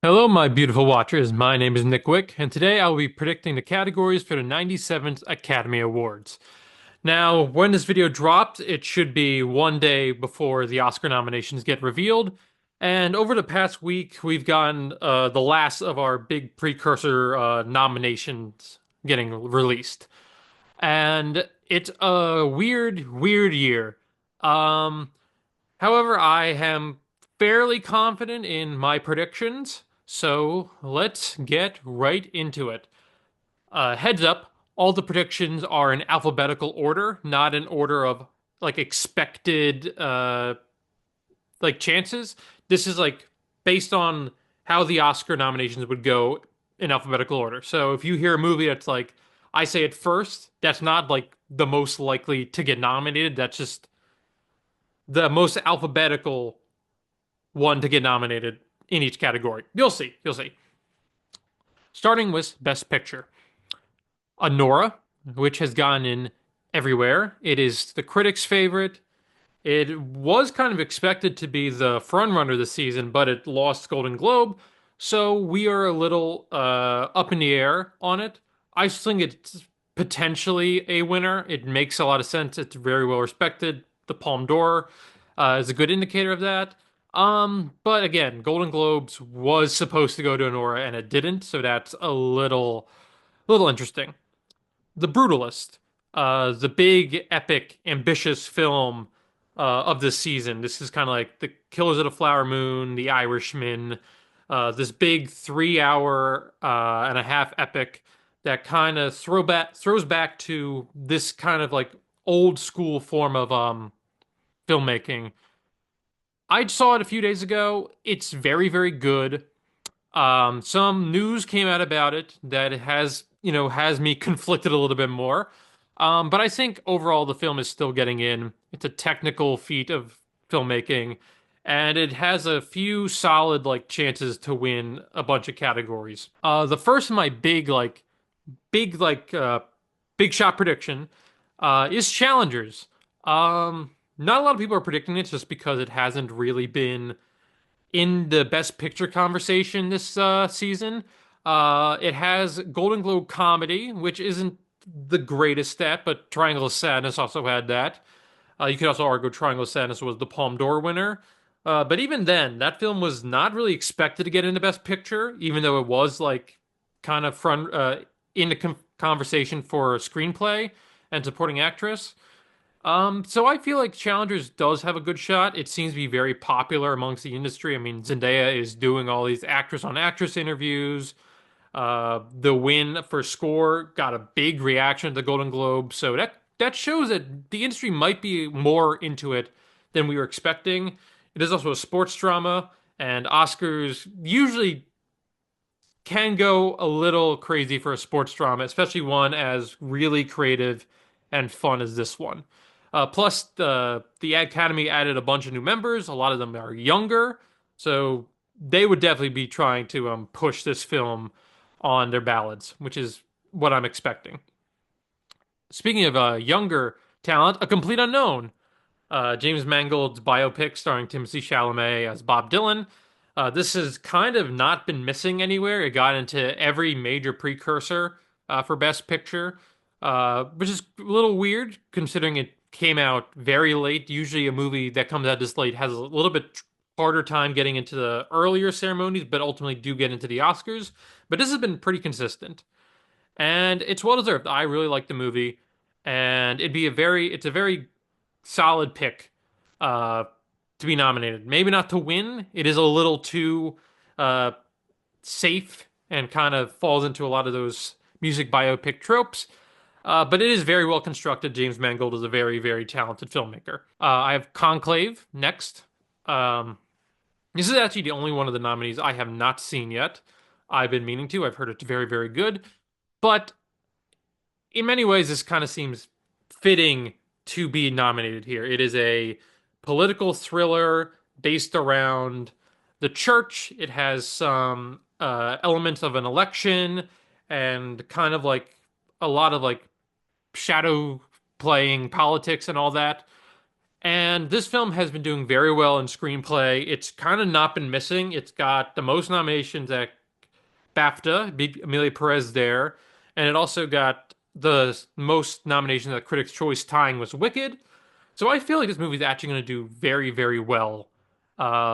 Hello, my beautiful watchers. My name is Nick Wick, and today I will be predicting the categories for the 97th Academy Awards. Now, when this video drops, it should be one day before the Oscar nominations get revealed. And over the past week, we've gotten the last of our big precursor nominations getting released. And it's a weird, weird year. Um, However, I am fairly confident in my predictions, so let's get right into it. Heads up, all the predictions are in alphabetical order, not in order of like expected like chances. This is like based on how the Oscar nominations would go in alphabetical order. So if you hear a movie that's like I say it first, that's not like the most likely to get nominated. That's just the most alphabetical one to get nominated in each category. You'll see. You'll see. Starting with Best Picture. Anora, which has gone in everywhere. It is the critics' favorite. It was kind of expected to be the frontrunner this season, but it lost Golden Globe. So we are a little up in the air on it. I think it's potentially a winner. It makes a lot of sense. It's very well respected. The Palme d'Or is a good indicator of that. But again, Golden Globes was supposed to go to Anora and it didn't, so that's a little interesting. The Brutalist, the big, epic, ambitious film of this season. This is kind of like The Killers of the Flower Moon, The Irishman, this big 3 hour and a half epic that kind of throws back to this kind of like old school form of filmmaking. I saw it a few days ago. It's very, very good. Some news came out about it that it has me conflicted a little bit more. But I think overall the film is still getting in. It's a technical feat of filmmaking, and it has a few solid like chances to win a bunch of categories. The first of my big like big shot prediction is Challengers. Not a lot of people are predicting it just because it hasn't really been in the Best Picture conversation this season. It has Golden Globe comedy, which isn't the greatest stat, but Triangle of Sadness also had that. You could also argue Triangle of Sadness was the Palme d'Or winner. But even then, that film was not really expected to get into Best Picture, even though it was like kind of front in the conversation for screenplay and supporting actress. So I feel like Challengers does have a good shot. It seems to be very popular amongst the industry. I mean, Zendaya is doing all these actress on actress interviews. The win for Score got a big reaction at the Golden Globe, so that shows that the industry might be more into it than we were expecting. It is also a sports drama, and Oscars usually can go a little crazy for a sports drama, especially one as really creative and fun as this one. Plus, the Academy added a bunch of new members. A lot of them are younger, so they would definitely be trying to push this film on their ballots, which is what I'm expecting. Speaking of younger talent, A Complete Unknown, James Mangold's biopic starring Timothée Chalamet as Bob Dylan. This has kind of not been missing anywhere. It got into every major precursor for Best Picture, which is a little weird considering it came out very late. Usually, a movie that comes out this late has a little bit harder time getting into the earlier ceremonies, but ultimately do get into the Oscars. But this has been pretty consistent, and it's well deserved. I really like the movie, and it's a very solid pick uh, to be nominated. Maybe not to win. It is a little too uh, safe and kind of falls into a lot of those music biopic tropes. But it is very well constructed. James Mangold is a very, very talented filmmaker. I have Conclave next. Um, this is actually the only one of the nominees I have not seen yet. I've been meaning to. I've heard it's very, very good. But in many ways, this kind of seems fitting to be nominated here. It is a political thriller based around the church. It has some elements of an election and kind of like a lot of like shadow playing politics and all that. And this film has been doing very well in screenplay. It's kind of not been missing. It's got the most nominations at BAFTA, beat Amelia Perez there, and it also got the most nominations at Critics' Choice, tying with Wicked. So I feel like this movie is actually going to do very, very well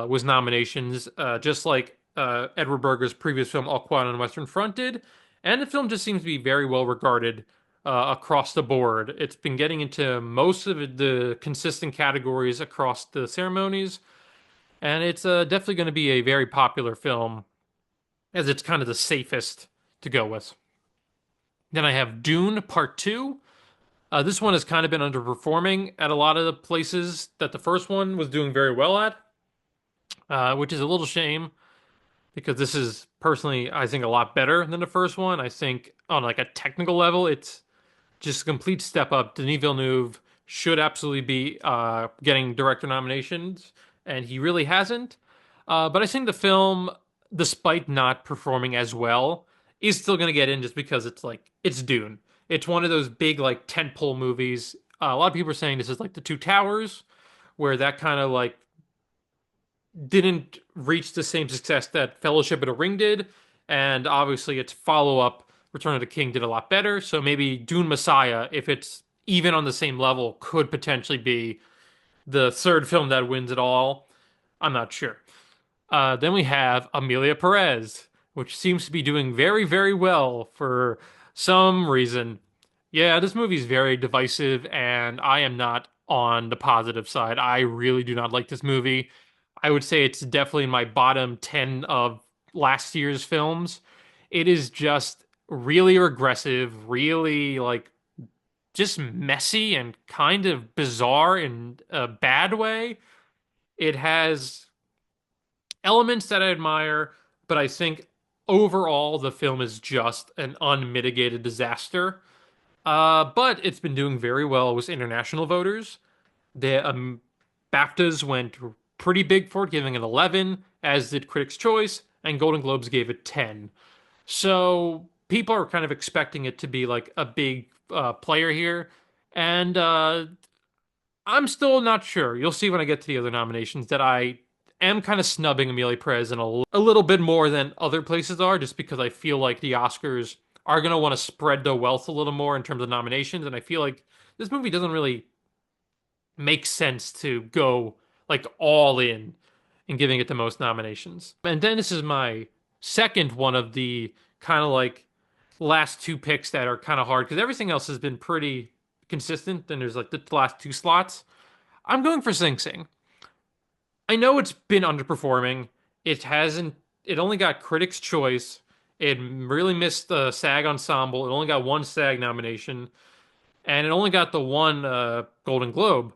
with nominations, just like Edward Berger's previous film, All Quiet on the Western Front did. And the film just seems to be very well regarded across the board. It's been getting into most of the consistent categories across the ceremonies, and it's definitely going to be a very popular film, as it's kind of the safest to go with. Then I have Dune Part 2. This one has kind of been underperforming at a lot of the places that the first one was doing very well at, which is a little shame because this is personally, I think, a lot better than the first one. I think on like a technical level, it's just a complete step up. Denis Villeneuve should absolutely be getting director nominations, and he really hasn't. But I think the film, despite not performing as well, is still going to get in just because it's like it's Dune. It's one of those big like tentpole movies. A lot of people are saying this is like the Two Towers, where that kind of like didn't reach the same success that Fellowship of the Ring did, and obviously its follow-up, Return of the King, did a lot better. So maybe Dune Messiah, if it's even on the same level, could potentially be the third film that wins it all. I'm not sure. Then we have Amelia Perez, which seems to be doing very, very well for some reason. Yeah, this movie is very divisive, and I am not on the positive side. I really do not like this movie. I would say it's definitely in my bottom 10 of last year's films. It is just really regressive, really like just messy and kind of bizarre in a bad way. It has elements that I admire, but I think overall the film is just an unmitigated disaster. But it's been doing very well with international voters. The BAFTAs went pretty big for it, giving it 11, as did Critics' Choice, and Golden Globes gave it 10. So people are kind of expecting it to be like a big player here, and I'm still not sure. You'll see when I get to the other nominations that I am kind of snubbing Amelia Perez in a little bit more than other places are, just because I feel like the Oscars are going to want to spread the wealth a little more in terms of nominations, and I feel like this movie doesn't really make sense to go like all in giving it the most nominations. And then this is my second one of the kind of like last two picks that are kind of hard because everything else has been pretty consistent. Then there's like the last two slots. I'm going for Sing Sing. I know it's been underperforming. It hasn't. It only got Critics' Choice. It really missed the SAG Ensemble. It only got one SAG nomination, and it only got the one Golden Globe.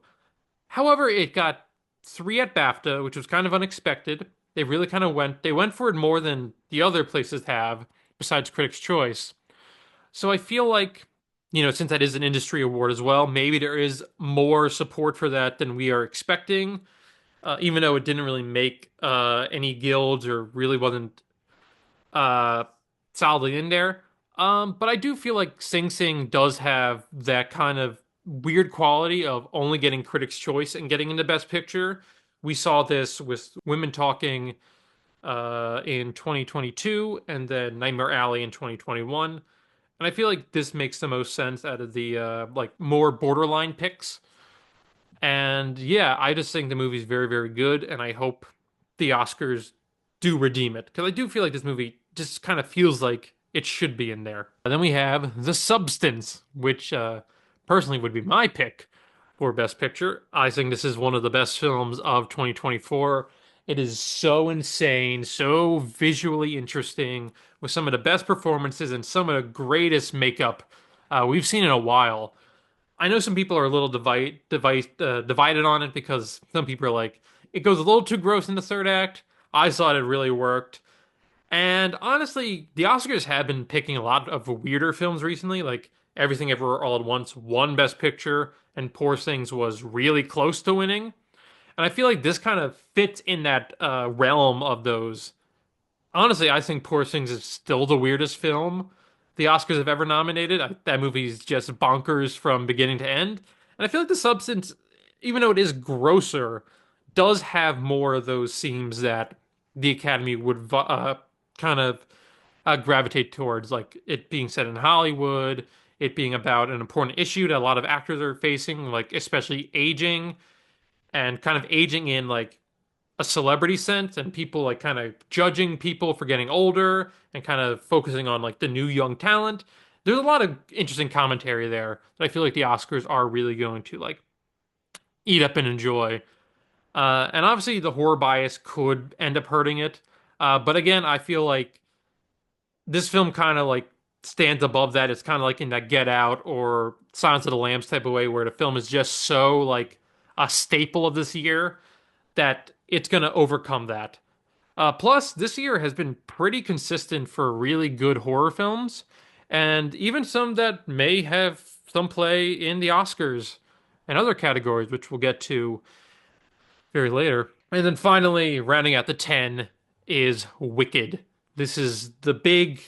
However, it got three at BAFTA, which was kind of unexpected. They really kind of went. They went for it more than the other places have, besides Critics' Choice. So I feel like, since that is an industry award as well, maybe there is more support for that than we are expecting, even though it didn't really make any guilds or really wasn't uh, solidly in there. But I do feel like Sing Sing does have that kind of weird quality of only getting Critics' Choice and getting into Best Picture. We saw this with Women Talking in 2022 and then Nightmare Alley in 2021. And I feel like this makes the most sense out of the like more borderline picks. And yeah, I just think the movie's very, very good, and I hope the Oscars do redeem it because I do feel like this movie just kind of feels like it should be in there. And then we have The Substance, which personally would be my pick for Best Picture. I think this is one of the best films of 2024. It is so insane, so visually interesting, with some of the best performances and some of the greatest makeup we've seen in a while. I know some people are a little divided on it because some people are like, it goes a little too gross in the third act. I thought it really worked. And honestly, the Oscars have been picking a lot of weirder films recently, like Everything Everywhere All at Once won Best Picture, and Poor Things was really close to winning. And I feel like this kind of fits in that realm of those. Honestly, I think Poor Things is still the weirdest film the Oscars have ever nominated. That movie's just bonkers from beginning to end. And I feel like The Substance even though it is grosser, does have more of those themes that the Academy would kind of gravitate towards, like it being set in Hollywood, it being about an important issue that a lot of actors are facing, like especially aging and kind of aging in like a celebrity sense and people like kind of judging people for getting older and kind of focusing on like the new young talent. There's a lot of interesting commentary there that I feel like the Oscars are really going to like eat up and enjoy. And obviously the horror bias could end up hurting it. But again, I feel like this film kind of like stands above that. It's kind of like in that Get Out or Silence of the Lambs type of way where the film is just so like a staple of this year that it's going to overcome that. Plus, this year has been pretty consistent for really good horror films, and even some that may have some play in the Oscars and other categories, which we'll get to very later. And then finally, rounding out the 10 is Wicked. This is the big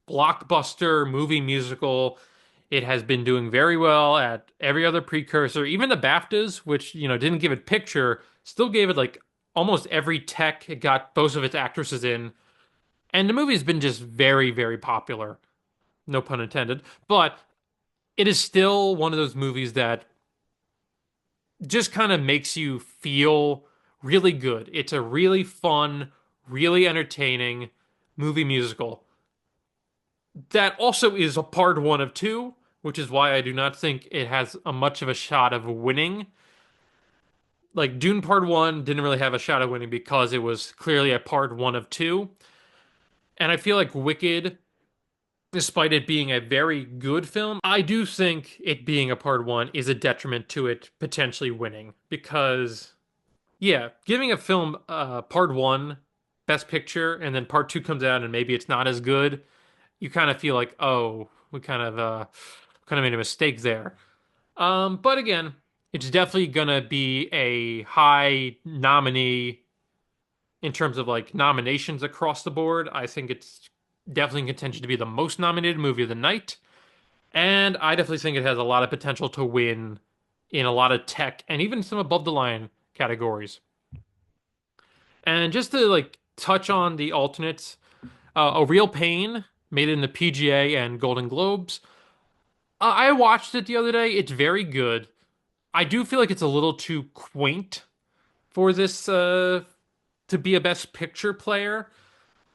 blockbuster movie musical. It has been doing very well at every other precursor, even the BAFTAs, which, didn't give it picture, still gave it like almost every tech. It got both of its actresses in. And the movie has been just very, very popular. No pun intended. But it is still one of those movies that just kind of makes you feel really good. It's a really fun, really entertaining movie musical that also is a part one of two, which is why I do not think it has a much of a shot of winning. Like Dune Part One didn't really have a shot of winning because it was clearly a part one of two. And I feel like Wicked, despite it being a very good film, I do think it being a part one is a detriment to it potentially winning because yeah, giving a film part one best picture and then part two comes out and maybe it's not as good, you kind of feel like, oh, we kind of made a mistake there. But again, it's definitely gonna be a high nominee in terms of like nominations across the board. I think it's definitely in contention to be the most nominated movie of the night. And I definitely think it has a lot of potential to win in a lot of tech and even some above the line categories. And just to like touch on the alternates, A Real Pain made it in the PGA and Golden Globes. I watched it the other day. It's very good. I do feel like it's a little too quaint for this to be a Best Picture player.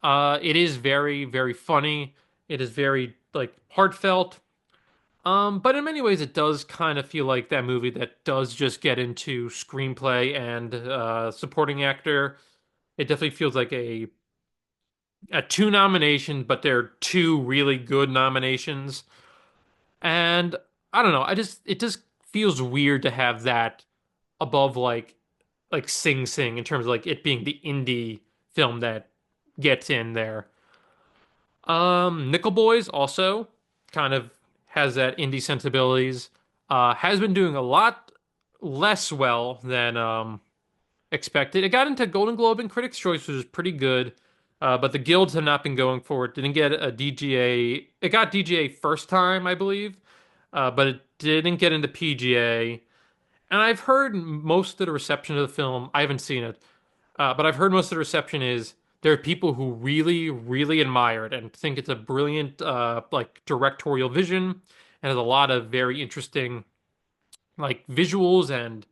It is very, very funny. It is very like heartfelt. But in many ways, it does kind of feel like that movie that does just get into screenplay and supporting actor. It definitely feels like a two nomination, but they're two really good nominations. And I don't know, it just feels weird to have that above like Sing Sing in terms of like it being the indie film that gets in there. Nickel Boys also kind of has that indie sensibilities. Has been doing a lot less well than expected. It got into Golden Globe and Critics' Choice, which is pretty good. But the guilds have not been going for it. Didn't get a DGA. It got DGA first time, I believe, but it didn't get into PGA. And I've heard most of the reception of the film. I haven't seen it, but I've heard most of the reception is there are people who really, really admire it and think it's a brilliant, like directorial vision and has a lot of very interesting like visuals and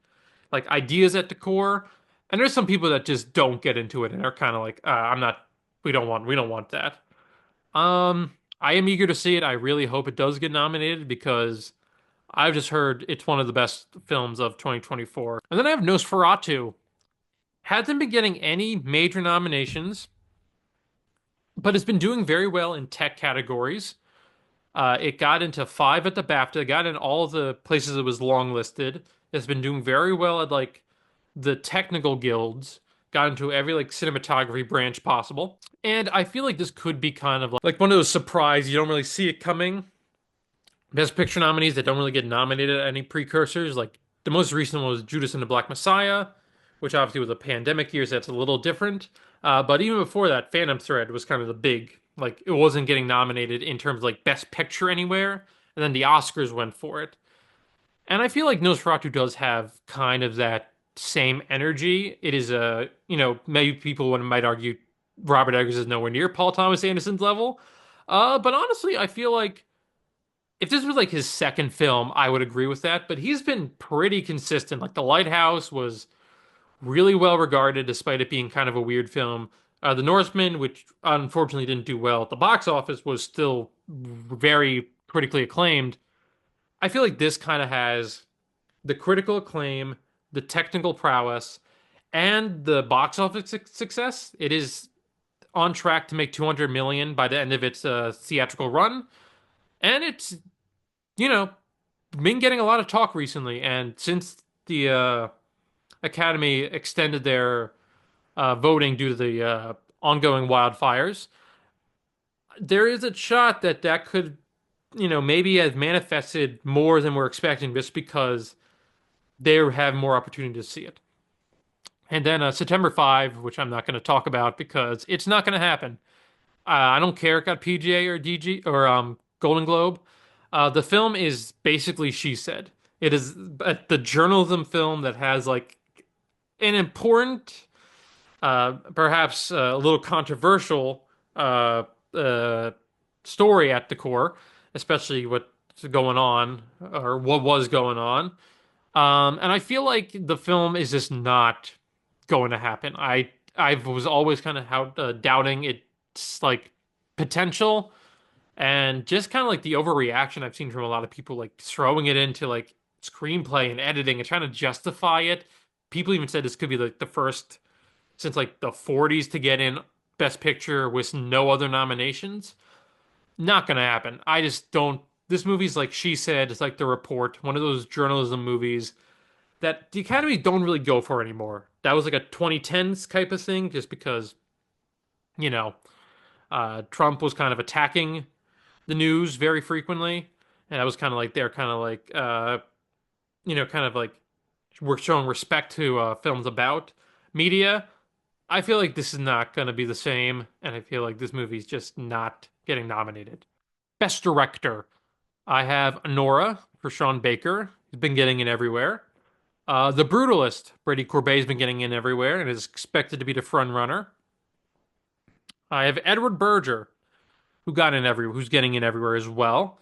like ideas at the core. And there's some people that just don't get into it and are kind of like, I'm not, we don't want that. I am eager to see it. I really hope it does get nominated because I've just heard it's one of the best films of 2024. And then I have Nosferatu. Hasn't been getting any major nominations, but it's been doing very well in tech categories. It got into five at the BAFTA, got in all the places it was longlisted. It's been doing very well at like the technical guilds, got into every like cinematography branch possible. And I feel like this could be kind of like one of those surprise, you don't really see it coming. Best Picture nominees that don't really get nominated at any precursors. Like the most recent one was Judas and the Black Messiah, which obviously was a pandemic year, so that's a little different. But even before that, Phantom Thread was kind of the big, like it wasn't getting nominated in terms of like Best Picture anywhere, and then the Oscars went for it. And I feel like Nosferatu does have kind of that same energy. It is maybe people might argue Robert Eggers is nowhere near Paul Thomas Anderson's level. But honestly, I feel like if this was like his second film, I would agree with that. But he's been pretty consistent. Like The Lighthouse was really well regarded despite it being kind of a weird film. The Northman, which unfortunately didn't do well at the box office, was still very critically acclaimed. I feel like this kind of has the critical acclaim, the technical prowess, and the box office success. It is on track to make 200 million by the end of its theatrical run, and it's you know been getting a lot of talk recently. And since the Academy extended their voting due to the ongoing wildfires, there is a shot that that could maybe have manifested more than we're expecting, just because they have more opportunity to see it. And then September 5, which I'm not going to talk about because it's not going to happen. I don't care if it got PGA or DG or Golden Globe. The film is basically She Said. It is the journalism film that has like an important, perhaps a little controversial uh, uh, story at the core, especially what's going on or what was going on. And I feel like the film is just not going to happen. I was always kind of doubting its like potential, and just kind of like the overreaction I've seen from a lot of people, like throwing it into like screenplay and editing and trying to justify it. People even said this could be like the first since like the 40s to get in Best Picture with no other nominations. Not gonna happen. I just don't. This movie's like She Said. It's like The Report, one of those journalism movies that the Academy don't really go for anymore. That was like a 2010s type of thing, just because, you know, Trump was kind of attacking the news very frequently. And that was kind of like they're kind of like, kind of like we're showing respect to films about media. I feel like this is not going to be the same. And I feel like this movie's just not getting nominated. Best Director. I have Nora for Sean Baker. He's been getting it everywhere. The Brutalist, Brady Courbet's been getting in everywhere and is expected to be the front runner. I have Edward Berger, who's getting in everywhere as well.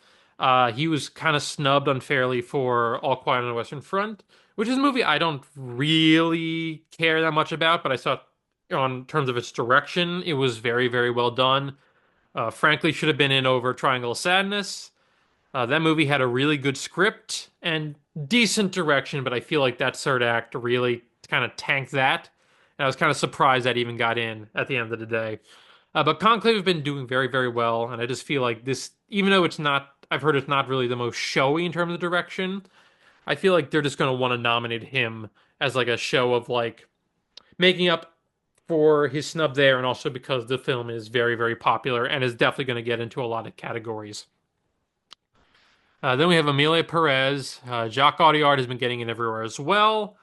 He was kind of snubbed unfairly for All Quiet on the Western Front, which is a movie I don't really care that much about, but I thought, on terms of its direction, it was very, very well done. Frankly, should have been in over Triangle of Sadness. That movie had a really good script and decent direction, but I feel like that third act really kind of tanked that. And I was kind of surprised that even got in at the end of the day. But Conclave have been doing very, very well, and I just feel like this, even though it's not, I've heard it's not really the most showy in terms of direction, I feel like they're just going to want to nominate him as like a show of like making up for his snub there, and also because the film is very, very popular and is definitely going to get into a lot of categories. Then we have Amelia Perez. Jacques Audiard has been getting in everywhere as well.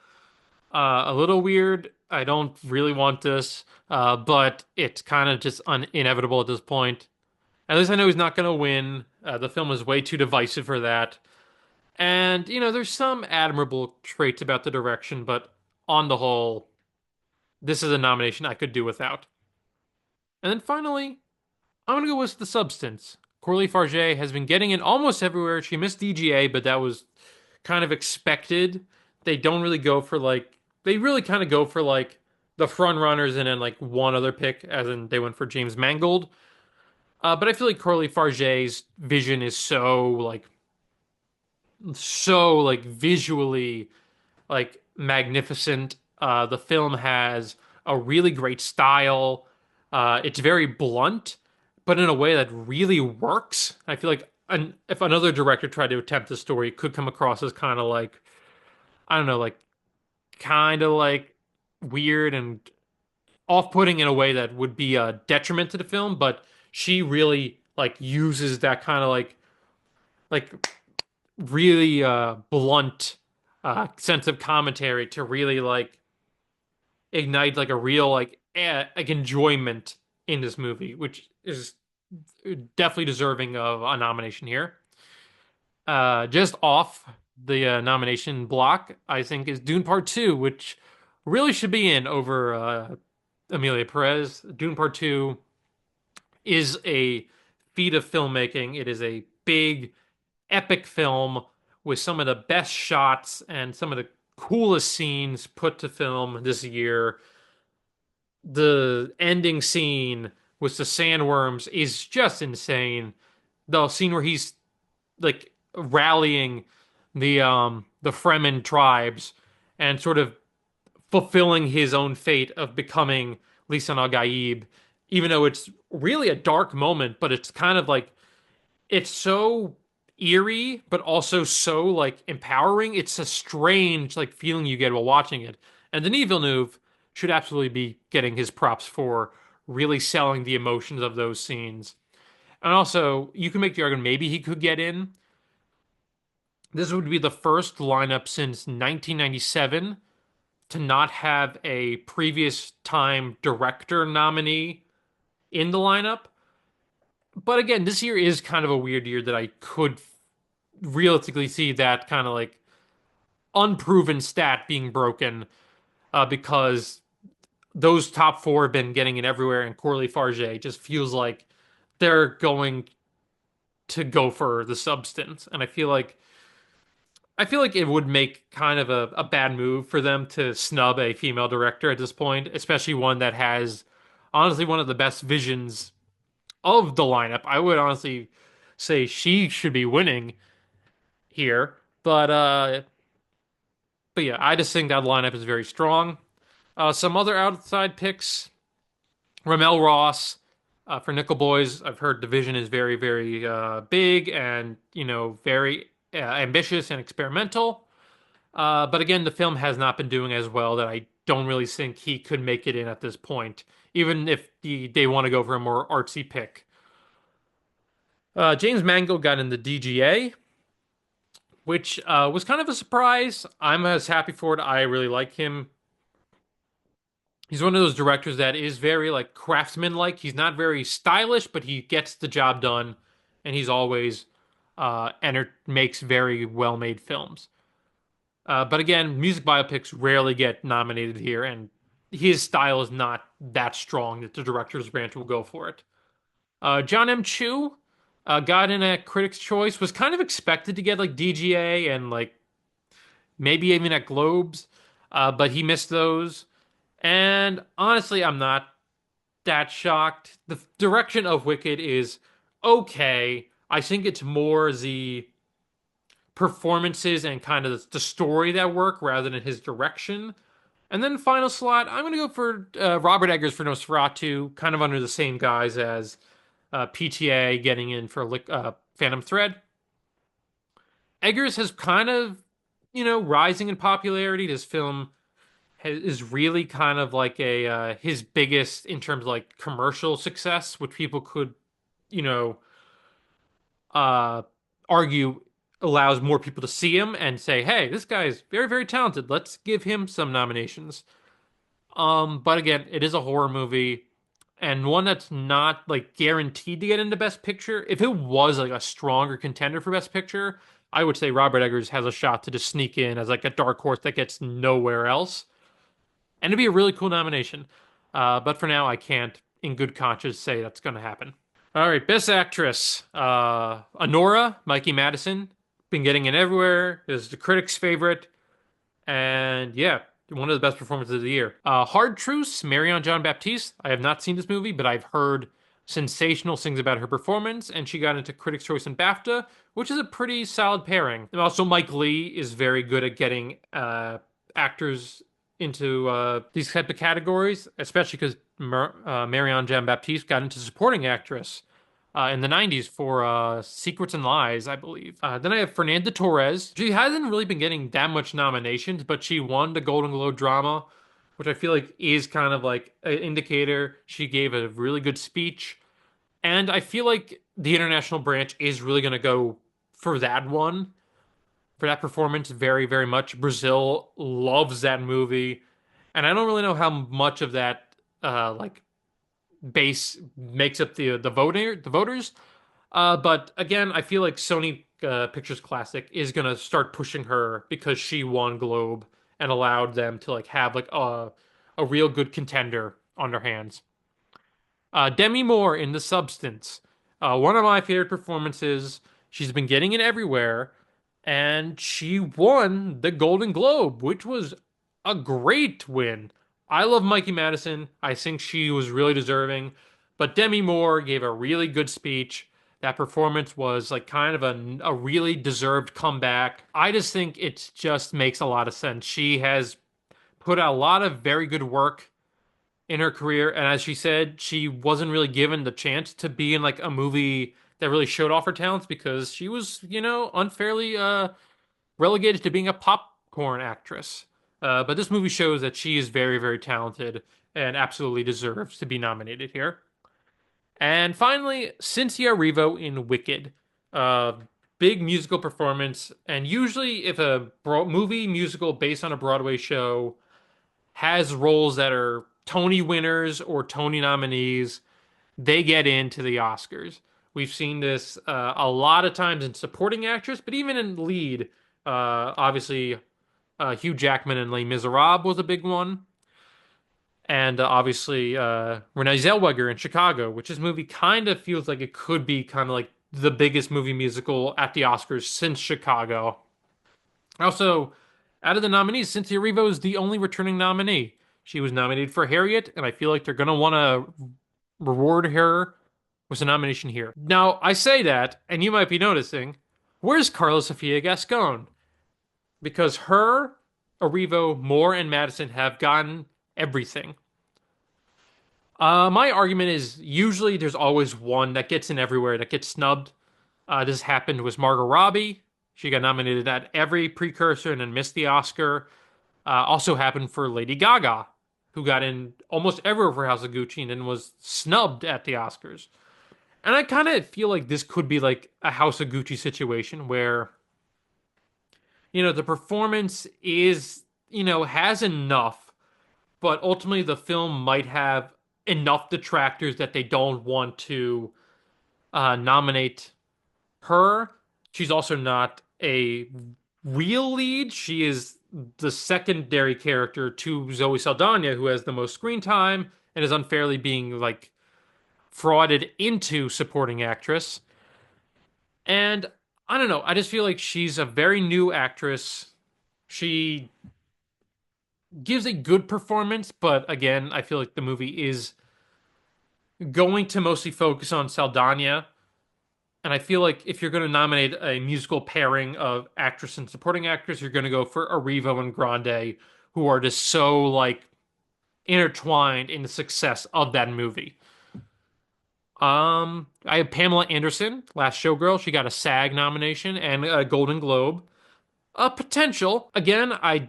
A little weird. I don't really want this, but it's kind of just inevitable at this point. At least I know he's not going to win. The film is way too divisive for that. And, there's some admirable traits about the direction, but on the whole, this is a nomination I could do without. And then finally, I'm gonna go with the substance. Coralie Farge has been getting in almost everywhere. She missed DGA, but that was kind of expected. They don't really go for like they really kind of go for like the front runners and then like one other pick, as in they went for James Mangold. But I feel like Coralie Farge's vision is so like visually like magnificent. The film has a really great style. It's very blunt, but in a way that really works. I feel like if another director tried to attempt this story, it could come across as kind of like, I don't know, like kind of like weird and off-putting in a way that would be a detriment to the film. But she really like uses that kind of like really blunt sense of commentary to really like ignite like a real like enjoyment in this movie, which is definitely deserving of a nomination here. Just off the nomination block, I think, is Dune Part 2, which really should be in over Amelia Perez. Dune Part 2 is a feat of filmmaking. It is a big, epic film with some of the best shots and some of the coolest scenes put to film this year. The ending scene with the sandworms is just insane. The scene where he's like rallying the Fremen tribes and sort of fulfilling his own fate of becoming Lisan al Gaib, even though it's really a dark moment, but it's kind of like it's so eerie, but also so like empowering. It's a strange like feeling you get while watching it. And Denis Villeneuve should absolutely be getting his props for really selling the emotions of those scenes. And also, you can make the argument maybe he could get in. This would be the first lineup since 1997 to not have a previous time director nominee in the lineup. But again, this year is kind of a weird year that I could realistically see that kind of like unproven stat being broken because those top four have been getting it everywhere, and Corley Farge just feels like they're going to go for the substance. And I feel like it would make kind of a bad move for them to snub a female director at this point, especially one that has honestly one of the best visions of the lineup. I would honestly say she should be winning here. But yeah, I just think that lineup is very strong. Some other outside picks: Ramel Ross for Nickel Boys. I've heard Division is very, very big and very ambitious and experimental. But again, the film has not been doing as well that I don't really think he could make it in at this point, even if they want to go for a more artsy pick. James Mangold got in the DGA, which was kind of a surprise. I'm as happy for it. I really like him. He's one of those directors that is very like craftsman-like. He's not very stylish, but he gets the job done, and he's always makes very well-made films. But again, music biopics rarely get nominated here, and his style is not that strong that the director's branch will go for it. John M. Chu got in at Critics' Choice, was kind of expected to get like DGA and like maybe even at Globes, but he missed those. And honestly, I'm not that shocked. The direction of Wicked is okay. I think it's more the performances and kind of the story that work rather than his direction. And then final slot, I'm going to go for Robert Eggers for Nosferatu, kind of under the same guise as PTA getting in for Phantom Thread. Eggers has kind of, rising in popularity. This film is really kind of like a his biggest in terms of like commercial success, which people could, you know, uh, argue allows more people to see him and say, "Hey, this guy is very, very talented. Let's give him some nominations." But again, it is a horror movie and one that's not like guaranteed to get into Best Picture. If it was like a stronger contender for Best Picture, I would say Robert Eggers has a shot to just sneak in as like a dark horse that gets nowhere else. And it'd be a really cool nomination. But for now, I can't, in good conscience, say that's going to happen. All right, Best Actress. Honora, Mikey Madison, been getting it everywhere. Is the critics' favorite. And yeah, one of the best performances of the year. Hard Truths, Marion John Baptiste. I have not seen this movie, but I've heard sensational things about her performance, and she got into Critics' Choice and BAFTA, which is a pretty solid pairing. And also, Mike Lee is very good at getting actors into these type of categories, especially because Marion Jean Baptiste got into supporting actress in the 90s for Secrets and Lies, I believe. Then I have Fernanda Torres. She hasn't really been getting that much nominations, but she won the Golden Globe drama, which I feel like is kind of like an indicator. She gave a really good speech. And I feel like the international branch is really going to go for that one, for that performance very, very much. Brazil loves that movie. And I don't really know how much of that like base makes up the voters. But again, I feel like Sony Pictures Classic is gonna start pushing her because she won Globe and allowed them to like have like a real good contender on their hands. Demi Moore in The Substance. One of my favorite performances. She's been getting it everywhere, and she won the Golden Globe, which was a great win. I love Mikey Madison. I think she was really deserving, but Demi Moore gave a really good speech. That performance was like kind of a really deserved comeback. I just think it just makes a lot of sense. She has put out a lot of very good work in her career. And as she said, she wasn't really given the chance to be in like a movie that really showed off her talents because she was, unfairly relegated to being a popcorn actress. But this movie shows that she is very, very talented and absolutely deserves to be nominated here. And finally, Cynthia Erivo in Wicked. Uh, Big musical performance. And usually, if a movie musical based on a Broadway show has roles that are Tony winners or Tony nominees, they get into the Oscars. We've seen this a lot of times in supporting actress, but even in lead. Obviously, Hugh Jackman in Les Miserables was a big one. And obviously, Renee Zellweger in Chicago, which this movie kind of feels like it could be kind of like the biggest movie musical at the Oscars since Chicago. Also, out of the nominees, Cynthia Erivo is the only returning nominee. She was nominated for Harriet, and I feel like they're going to want to reward her with a nomination here. Now, I say that, and you might be noticing, where's Carla Sofia Gascon? Because her, Erivo, Moore, and Madison have gotten everything. My argument is usually there's always one that gets in everywhere that gets snubbed. This happened with Margot Robbie. She got nominated at every precursor and then missed the Oscar. Also happened for Lady Gaga, who got in almost everywhere for House of Gucci and then was snubbed at the Oscars. And I kind of feel like this could be like a House of Gucci situation where, the performance is, has enough, but ultimately the film might have enough detractors that they don't want to nominate her. She's also not a real lead. She is the secondary character to Zoe Saldana, who has the most screen time and is unfairly being like frauded into supporting actress. And I don't know. I just feel like she's a very new actress. She gives a good performance, but again, I feel like the movie is going to mostly focus on Saldana. And I feel like if you're going to nominate a musical pairing of actress and supporting actress, you're going to go for Erivo and Grande, who are just so like intertwined in the success of that movie. I have Pamela Anderson, Last Showgirl. She got a SAG nomination and a Golden Globe. A potential. Again, I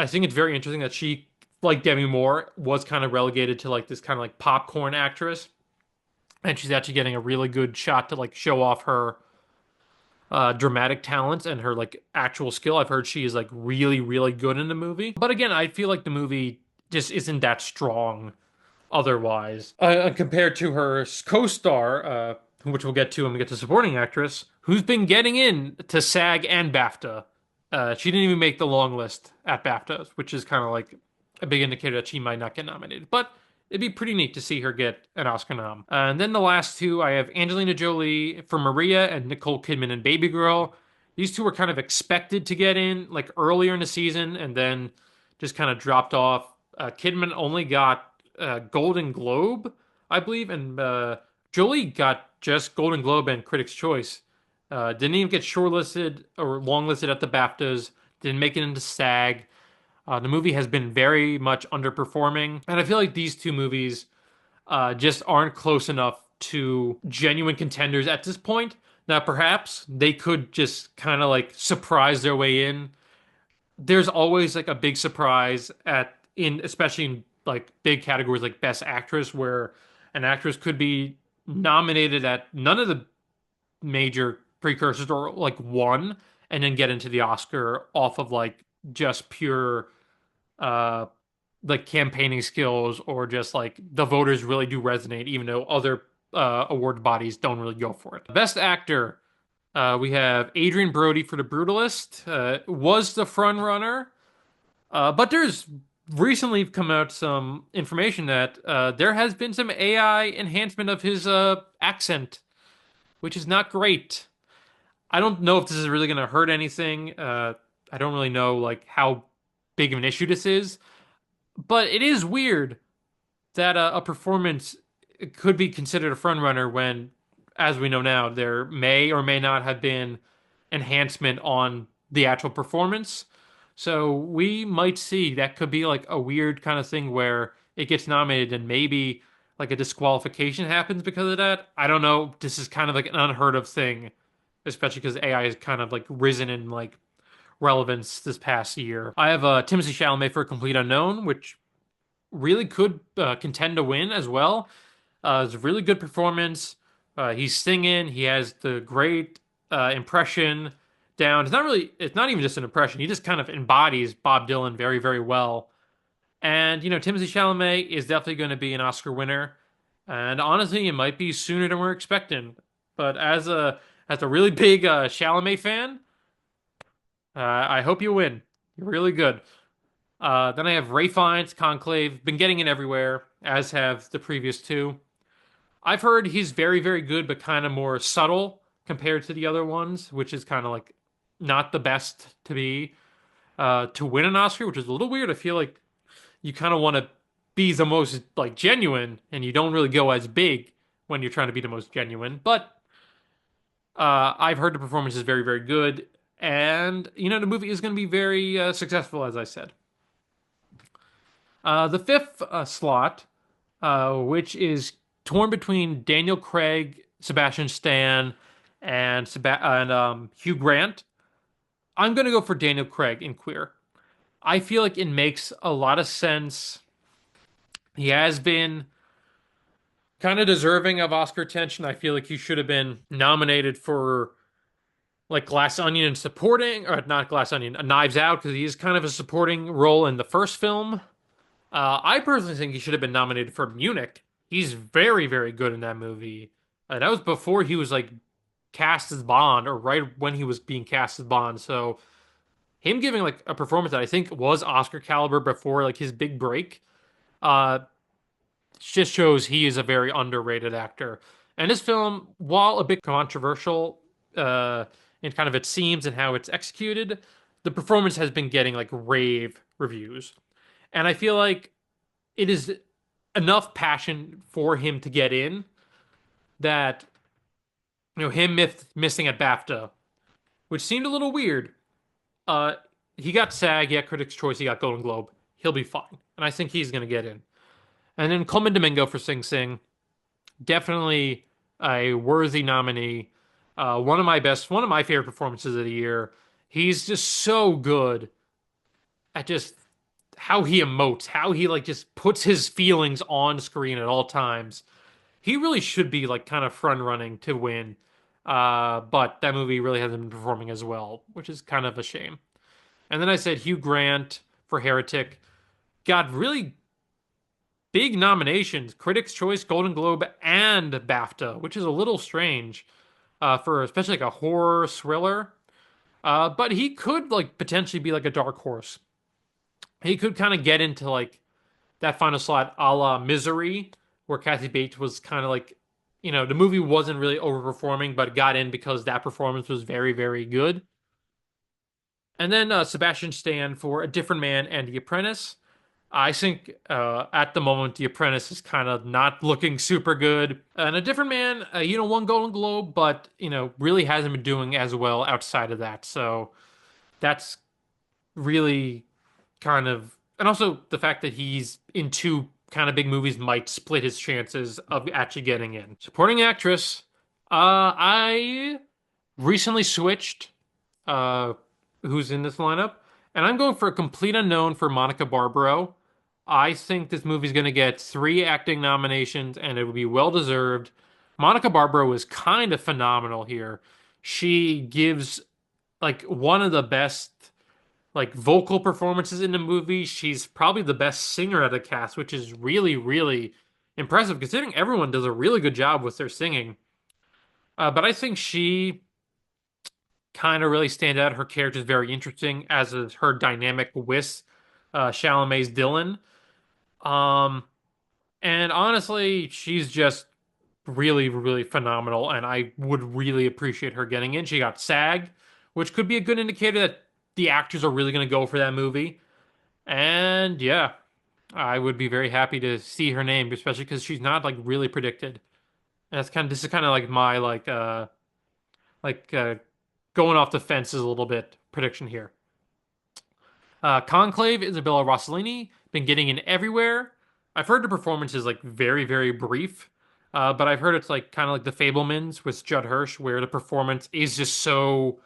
think it's very interesting that she, like Demi Moore, was kind of relegated to like this kind of like popcorn actress, and she's actually getting a really good shot to like show off her dramatic talents and her like actual skill. I've heard she is like really, really good in the movie. But again, I feel like the movie just isn't that strong otherwise. Compared to her co-star, which we'll get to when we get to supporting actress, who's been getting in to SAG and BAFTA. She didn't even make the long list at BAFTA, which is kind of like a big indicator that she might not get nominated. But it'd be pretty neat to see her get an Oscar nom. And then the last two, I have Angelina Jolie for Maria and Nicole Kidman in Baby Girl. These two were kind of expected to get in like earlier in the season and then just kind of dropped off. Kidman only got Golden Globe, I believe, and Jolie got just Golden Globe and Critics' Choice. Didn't even get shortlisted or longlisted at the BAFTAs. Didn't make it into SAG. The movie has been very much underperforming, and I feel like these two movies just aren't close enough to genuine contenders at this point. Now, perhaps they could just kind of like surprise their way in. There's always like a big surprise especially in like big categories like Best Actress, where an actress could be nominated at none of the major precursors or like one, and then get into the Oscar off of like just pure uh like campaigning skills or just like the voters really do resonate, even though other award bodies don't really go for it. Best Actor, We have Adrian Brody for The Brutalist. Was the front runner, but there's recently come out some information that there has been some AI enhancement of his accent, which is not great. I don't know if this is really going to hurt anything. I don't really know like how big of an issue this is, but it is weird that a performance could be considered a front runner when, as we know now, there may or may not have been enhancement on the actual performance. So we might see that could be like a weird kind of thing where it gets nominated and maybe like a disqualification happens because of that. I don't know. This is kind of like an unheard of thing, especially because AI has kind of like risen in like relevance this past year. I have Timothée Chalamet for Complete Unknown, which really could contend to win as well. It's a really good performance. He's singing. He has the great impression down. It's not even just an impression. He just kind of embodies Bob Dylan very, very well. And, Timothée Chalamet is definitely going to be an Oscar winner. And honestly, it might be sooner than we're expecting. But as a really big Chalamet fan, I hope you win. You're really good. Then I have Ray Fiennes, Conclave. Been getting it everywhere, as have the previous two. I've heard he's very, very good, but kind of more subtle compared to the other ones, which is kind of like not the best to be to win an Oscar, which is a little weird. I feel like you kind of want to be the most like genuine, and you don't really go as big when you're trying to be the most genuine. But I've heard the performance is very, very good, and the movie is going to be very successful, as I said. The fifth slot, which is torn between Daniel Craig, Sebastian Stan, and Hugh Grant. I'm going to go for Daniel Craig in Queer. I feel like it makes a lot of sense. He has been kind of deserving of Oscar attention. I feel like he should have been nominated for like Glass Onion and supporting, or not Glass Onion, Knives Out, because he is kind of a supporting role in the first film. I personally think he should have been nominated for Munich. He's very, very good in that movie. That was before he was like cast as Bond, or right when he was being cast as Bond. So him giving like a performance that I think was Oscar caliber before like his big break, uh, just shows he is a very underrated actor. And this film, while a bit controversial, in kind of its themes and how it's executed, the performance has been getting like rave reviews. And I feel like it is enough passion for him to get in that him missing at BAFTA, which seemed a little weird. Uh, he got SAG, he got Critics' Choice, he got Golden Globe. He'll be fine, and I think he's gonna get in. And then Coleman Domingo for Sing Sing, definitely a worthy nominee. One of my favorite performances of the year. He's just so good at just how he emotes, how he like just puts his feelings on screen at all times. He really should be like kind of front running to win. But that movie really hasn't been performing as well, which is kind of a shame. And then I said Hugh Grant for Heretic got really big nominations, Critics' Choice, Golden Globe, and BAFTA, which is a little strange for especially like a horror thriller. But he could like potentially be like a dark horse. He could kind of get into like that final slot a la Misery, where Kathy Bates was kind of like, the movie wasn't really overperforming, but got in because that performance was very, very good. And then Sebastian Stan for A Different Man and The Apprentice. I think at the moment, The Apprentice is kind of not looking super good. And A Different Man, won Golden Globe, but, really hasn't been doing as well outside of that. So that's really kind of, and also the fact that he's in two kind of big movies might split his chances of actually getting in. Supporting actress, I recently switched who's in this lineup, and I'm going for a complete unknown for Monica Barbaro. I think this movie's going to get 3 acting nominations, and it would be well deserved. Monica Barbaro is kind of phenomenal here. She gives like one of the best like vocal performances in the movie. She's probably the best singer of the cast, which is really, really impressive considering everyone does a really good job with their singing. But I think she kind of really stand out. Her character is very interesting, as is her dynamic with Chalamet's Dylan. Um, and honestly, she's just really, really phenomenal, and I would really appreciate her getting in. She got SAG, which could be a good indicator that the actors are really going to go for that movie. And yeah, I would be very happy to see her name, especially because she's not like really predicted. And that's kind of this is kind of like my like going off the fences a little bit prediction here. Conclave, Isabella Rossellini, been getting in everywhere. I've heard the performance is like very, very brief, but I've heard it's like kind of like The Fablemans with Judd Hirsch, where the performance is just so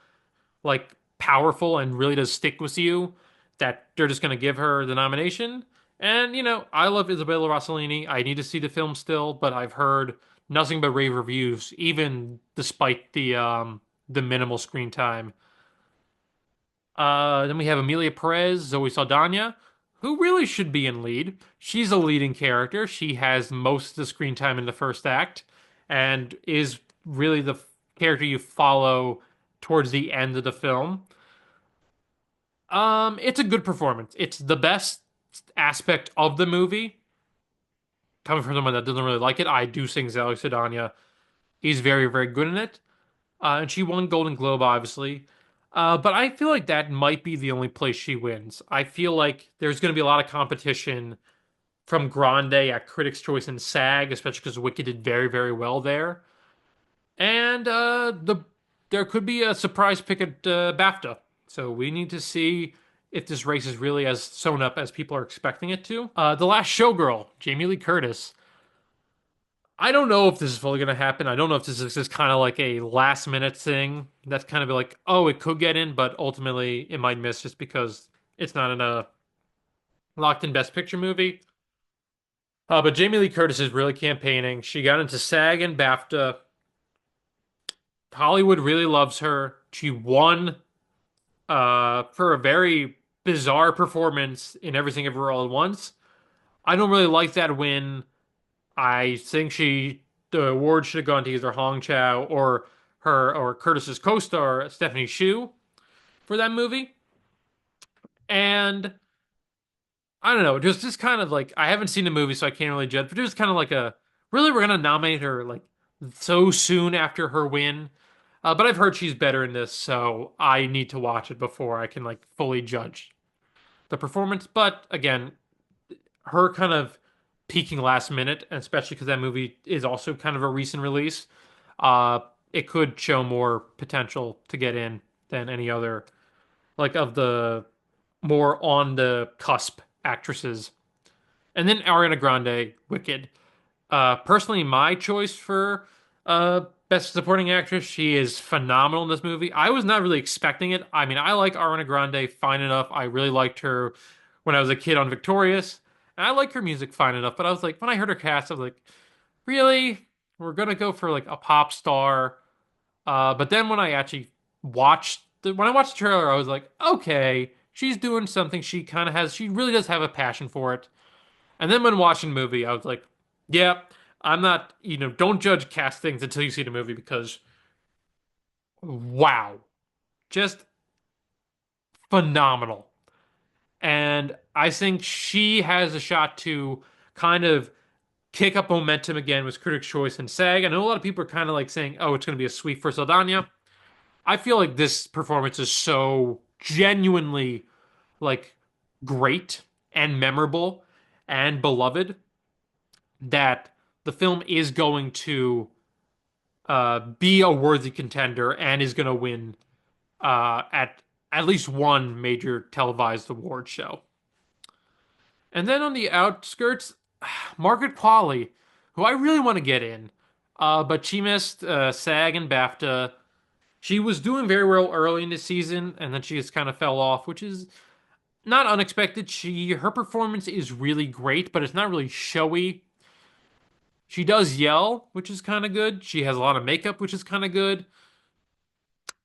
like powerful and really does stick with you that they're just going to give her the nomination. And I love Isabella Rossellini. I need to see the film still, but I've heard nothing but rave reviews, even despite the minimal screen time. Then we have Amelia Perez, Zoe Saldana, who really should be in lead. She's a leading character. She has most of the screen time in the first act and is really the character you follow towards the end of the film. It's a good performance. It's the best aspect of the movie. Coming from someone that doesn't really like it, I do think Zoe Saldana is very, very good in it. And she won Golden Globe, obviously. But I feel like that might be the only place she wins. I feel like there's going to be a lot of competition from Grande at Critics' Choice and SAG, especially because Wicked did very, very well there. And there could be a surprise pick at BAFTA. So we need to see if this race is really as sewn up as people are expecting it to. The Last Showgirl, Jamie Lee Curtis. I don't know if this is fully going to happen. I don't know if this is just kind of like a last minute thing. That's kind of like, oh, it could get in, but ultimately it might miss just because it's not in a locked in Best Picture movie. But Jamie Lee Curtis is really campaigning. She got into SAG and BAFTA. Hollywood really loves her. She won for a very bizarre performance in Everything Everywhere All at Once. I don't really like that win. I think the award should have gone to either Hong Chow or Curtis's co-star Stephanie Hsu for that movie. And I don't know, just kind of like I haven't seen the movie, so I can't really judge. But just kind of like a really we're gonna nominate her like so soon after her win. But I've heard she's better in this, so I need to watch it before I can like fully judge the performance. But again, her kind of peaking last minute, especially because that movie is also kind of a recent release, uh, it could show more potential to get in than any other, like of the more on the cusp actresses. And then Ariana Grande, Wicked. Personally, my choice for Best Supporting Actress. She is phenomenal in this movie. I was not really expecting it. I mean, I like Ariana Grande fine enough. I really liked her when I was a kid on Victorious, and I like her music fine enough. But I was like, when I heard her cast, I was like, really? We're gonna go for like a pop star? But then when I actually when I watched the trailer, I was like, okay, she's doing something. She kind of has. She really does have a passion for it. And then when watching the movie, I was like, yeah, I'm not, don't judge castings until you see the movie because wow, just phenomenal. And I think she has a shot to kind of kick up momentum again with Critics' Choice and SAG. I know a lot of people are kind of like saying, oh, it's going to be a sweep for Saldana. I feel like this performance is so genuinely like great and memorable and beloved that the film is going to be a worthy contender and is going to win at least one major televised award show. And then on the outskirts, Margaret Qualley, who I really want to get in, but she missed SAG and BAFTA. She was doing very well early in the season, and then she just kind of fell off, which is not unexpected. Her performance is really great, but it's not really showy. She does yell, which is kind of good. She has a lot of makeup, which is kind of good.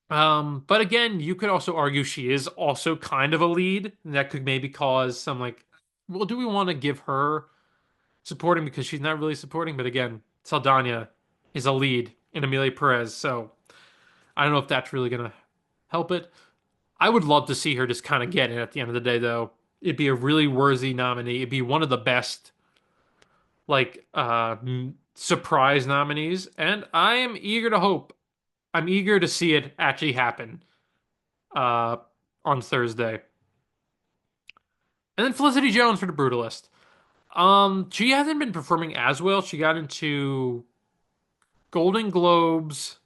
But again, you could also argue she is also kind of a lead. And that could maybe cause some like, well, do we want to give her supporting because she's not really supporting? But again, Saldana is a lead in Amelia Perez, so I don't know if that's really gonna. help it. I would love to see her just kind of get in at the end of the day, though. It'd be a really worthy nominee. It'd be one of the best, like, surprise nominees. And I am eager to hope. I'm eager to see it actually happen uh, on Thursday. And then Felicity Jones for The Brutalist. She hasn't been performing as well. She got into Golden Globes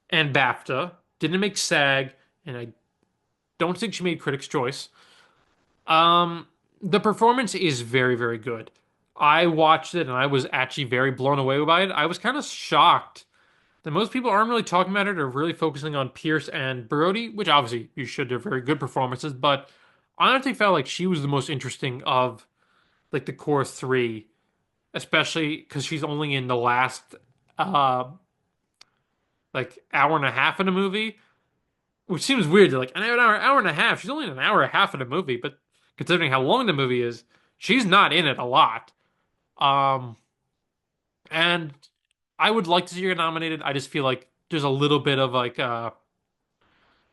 and BAFTA. Didn't make SAG, and I don't think she made Critics' Choice. Um, the performance is very, very good. I watched it and I was actually very blown away by it. I was kind of shocked that most people aren't really talking about it or really focusing on Pierce and Brody, which obviously you should. They're very good performances, but I honestly felt like she was the most interesting of like the core three, especially because she's only in the last uh like hour and a half of the movie, which seems weird. Like an hour and a half. She's only in an hour and a half of the movie, but considering how long the movie is, she's not in it a lot. Um, and I would like to see her nominated. I just feel like there's a little bit of like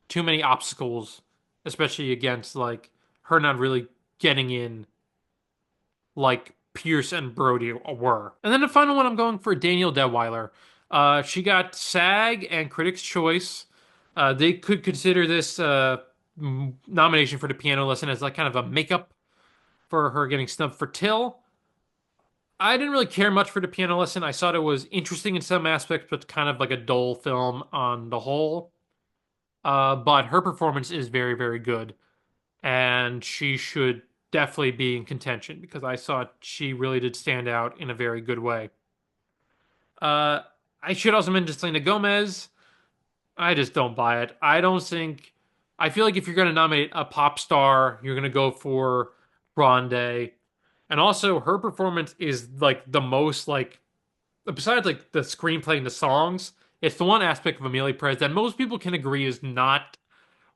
too many obstacles, especially against like her not really getting in like Pierce and Brody were. And then the final one, I'm going for Danielle Deadwyler. She got SAG and Critics' Choice. They could consider this nomination for the piano lesson as like kind of a makeup for her getting snubbed for Till. I didn't really care much for the piano lesson. I thought it was interesting in some aspects, but kind of like a dull film on the whole. But her performance is very, very good, and she should definitely be in contention because I thought she really did stand out in a very good way. Uh, I should also mention Selena Gomez. I just don't buy it. I don't think. I feel like if you're going to nominate a pop star, you're going to go for Grande. And also, her performance is like the most like besides like the screenplay and the songs, it's the one aspect of Amelia Perez that most people can agree is not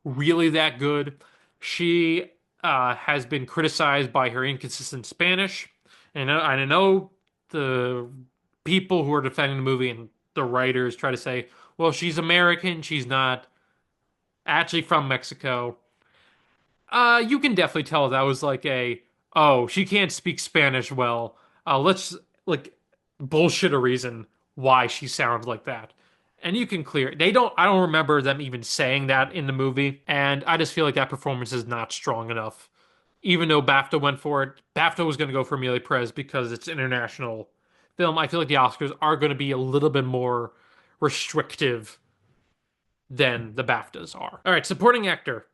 really that good. She has been criticized by her inconsistent Spanish, and I know the people who are defending the movie and the writers try to say, "Well, she's American. She's not actually from Mexico." You can definitely tell that was like a, oh, she can't speak Spanish well. Let's like bullshit a reason why she sounds like that. And you can clear they don't I don't remember them even saying that in the movie, and I just feel like that performance is not strong enough. Even though BAFTA went for it, BAFTA was going to go for Amelia Perez because it's international film. I feel like the Oscars are going to be a little bit more restrictive than the BAFTAs are. All right, supporting actor.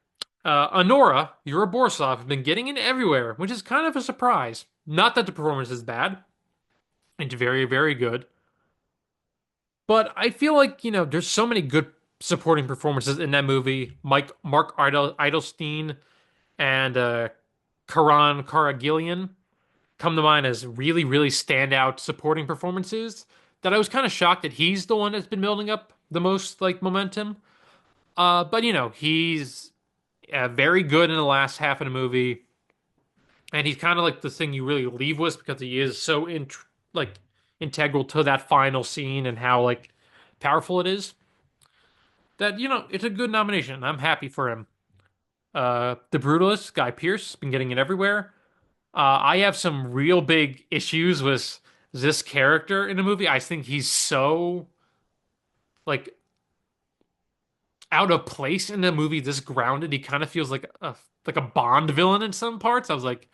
Honora Borsov have been getting in everywhere, which is kind of a surprise. Not that the performance is bad. It's very, very good. But I feel like, there's so many good supporting performances in that movie. Mark Eidelstein and Karan Karagilian come to mind as really, really standout supporting performances that I was kind of shocked that he's the one that's been building up the most like momentum. But he's very good in the last half of the movie, and he's kind of like the thing you really leave with because he is so like integral to that final scene and how like powerful it is. That it's a good nomination. I'm happy for him. The Brutalist, Guy Pearce, been getting it everywhere. I have some real big issues with this character in the movie. I think he's so like out of place in the movie. This grounded, he kind of feels like a Bond villain in some parts. I was like,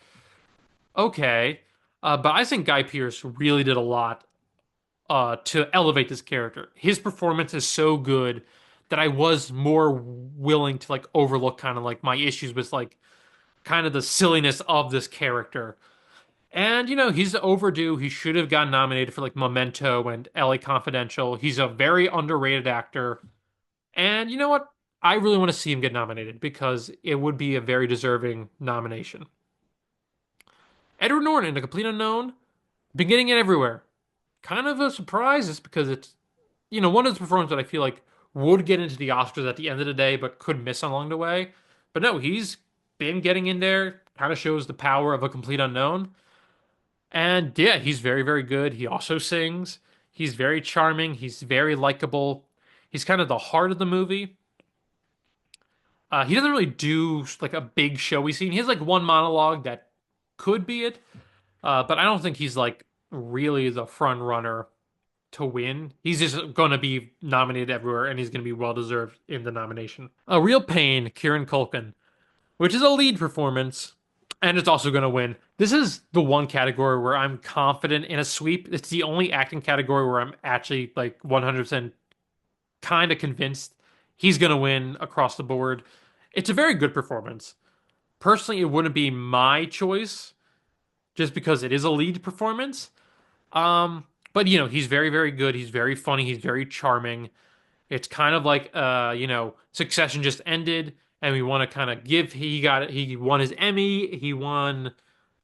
okay. But I think Guy Pearce really did a lot to elevate this character. His performance is so good that I was more willing to like overlook kind of like my issues with like kind of the silliness of this character. And he's overdue. He should have gotten nominated for like Memento and LA Confidential. He's a very underrated actor. And you know what? I really want to see him get nominated because it would be a very deserving nomination. Edward Norton, A Complete Unknown, been getting it everywhere. Kind of a surprise just because it's, one of those performances that I feel like would get into the Oscars at the end of the day, but could miss along the way. But no, he's been getting in there. Kind of shows the power of A Complete Unknown. And yeah, he's very, very good. He also sings. He's very charming. He's very likable. He's kind of the heart of the movie. He doesn't really do like a big showy scene. He has like one monologue that could be it, but I don't think he's like really the front runner to win. He's just going to be nominated everywhere, and he's going to be well deserved in the nomination. A Real Pain, Kieran Culkin, which is a lead performance, and it's also going to win. This is the one category where I'm confident in a sweep. It's the only acting category where I'm actually like 100% kind of convinced he's going to win across the board. It's a very good performance. Personally, it wouldn't be my choice just because it is a lead performance. But he's very, very good. He's very funny. He's very charming. It's kind of like Succession just ended, and we want to kind of give. He won his Emmy.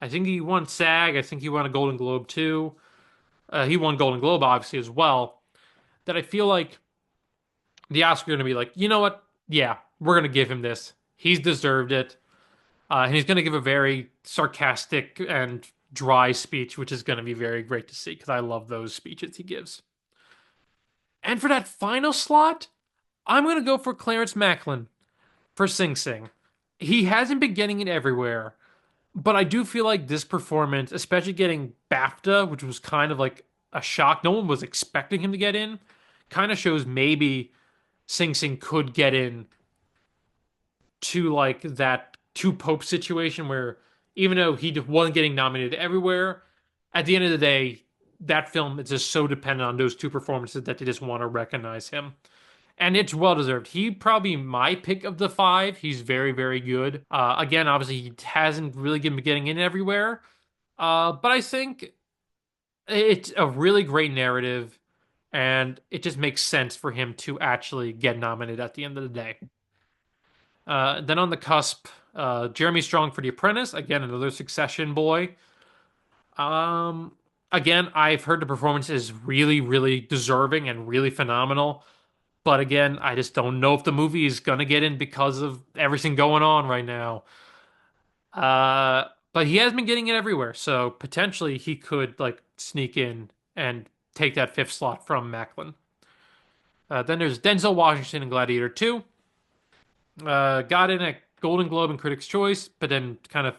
I think he won SAG. I think he won a Golden Globe too. He won Golden Globe obviously as well. That I feel like the Oscar going to be like, you know what? Yeah, we're going to give him this. He's deserved it. And he's going to give a very sarcastic and dry speech, which is going to be very great to see because I love those speeches he gives. And for that final slot, I'm going to go for Clarence Macklin for Sing Sing. He hasn't been getting it everywhere, but I do feel like this performance, especially getting BAFTA, which was kind of like a shock, no one was expecting him to get in, kind of shows maybe Sing Sing could get in to like that two Pope situation where even though he wasn't getting nominated everywhere, at the end of the day, that film is just so dependent on those two performances that they just want to recognize him. And it's well deserved. He probably my pick of the five. He's very, very good. Again, obviously, he hasn't really been getting in everywhere. But I think it's a really great narrative, and it just makes sense for him to actually get nominated at the end of the day. Then on the cusp, Jeremy Strong for The Apprentice. Again, another Succession boy. Um, again, I've heard the performance is really, really deserving and really phenomenal. But again, I just don't know if the movie is gonna get in because of everything going on right now. But he has been getting it everywhere, so potentially he could like sneak in and take that fifth slot from Macklin. Then there's Denzel Washington in Gladiator 2. Got in at Golden Globe and Critics' Choice, but then kind of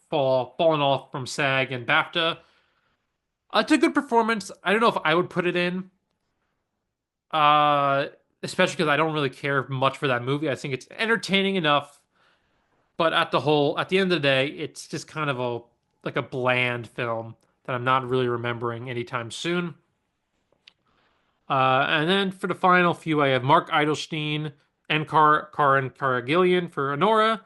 fallen off from SAG and BAFTA. It's a good performance. I don't know if I would put it in, uh, especially because I don't really care much for that movie. I think it's entertaining enough, but at the end of the day, it's just kind of a bland film that I'm not really remembering anytime soon. And then for the final few, I have Mark Eidelstein and Karin Karagilian for Honora.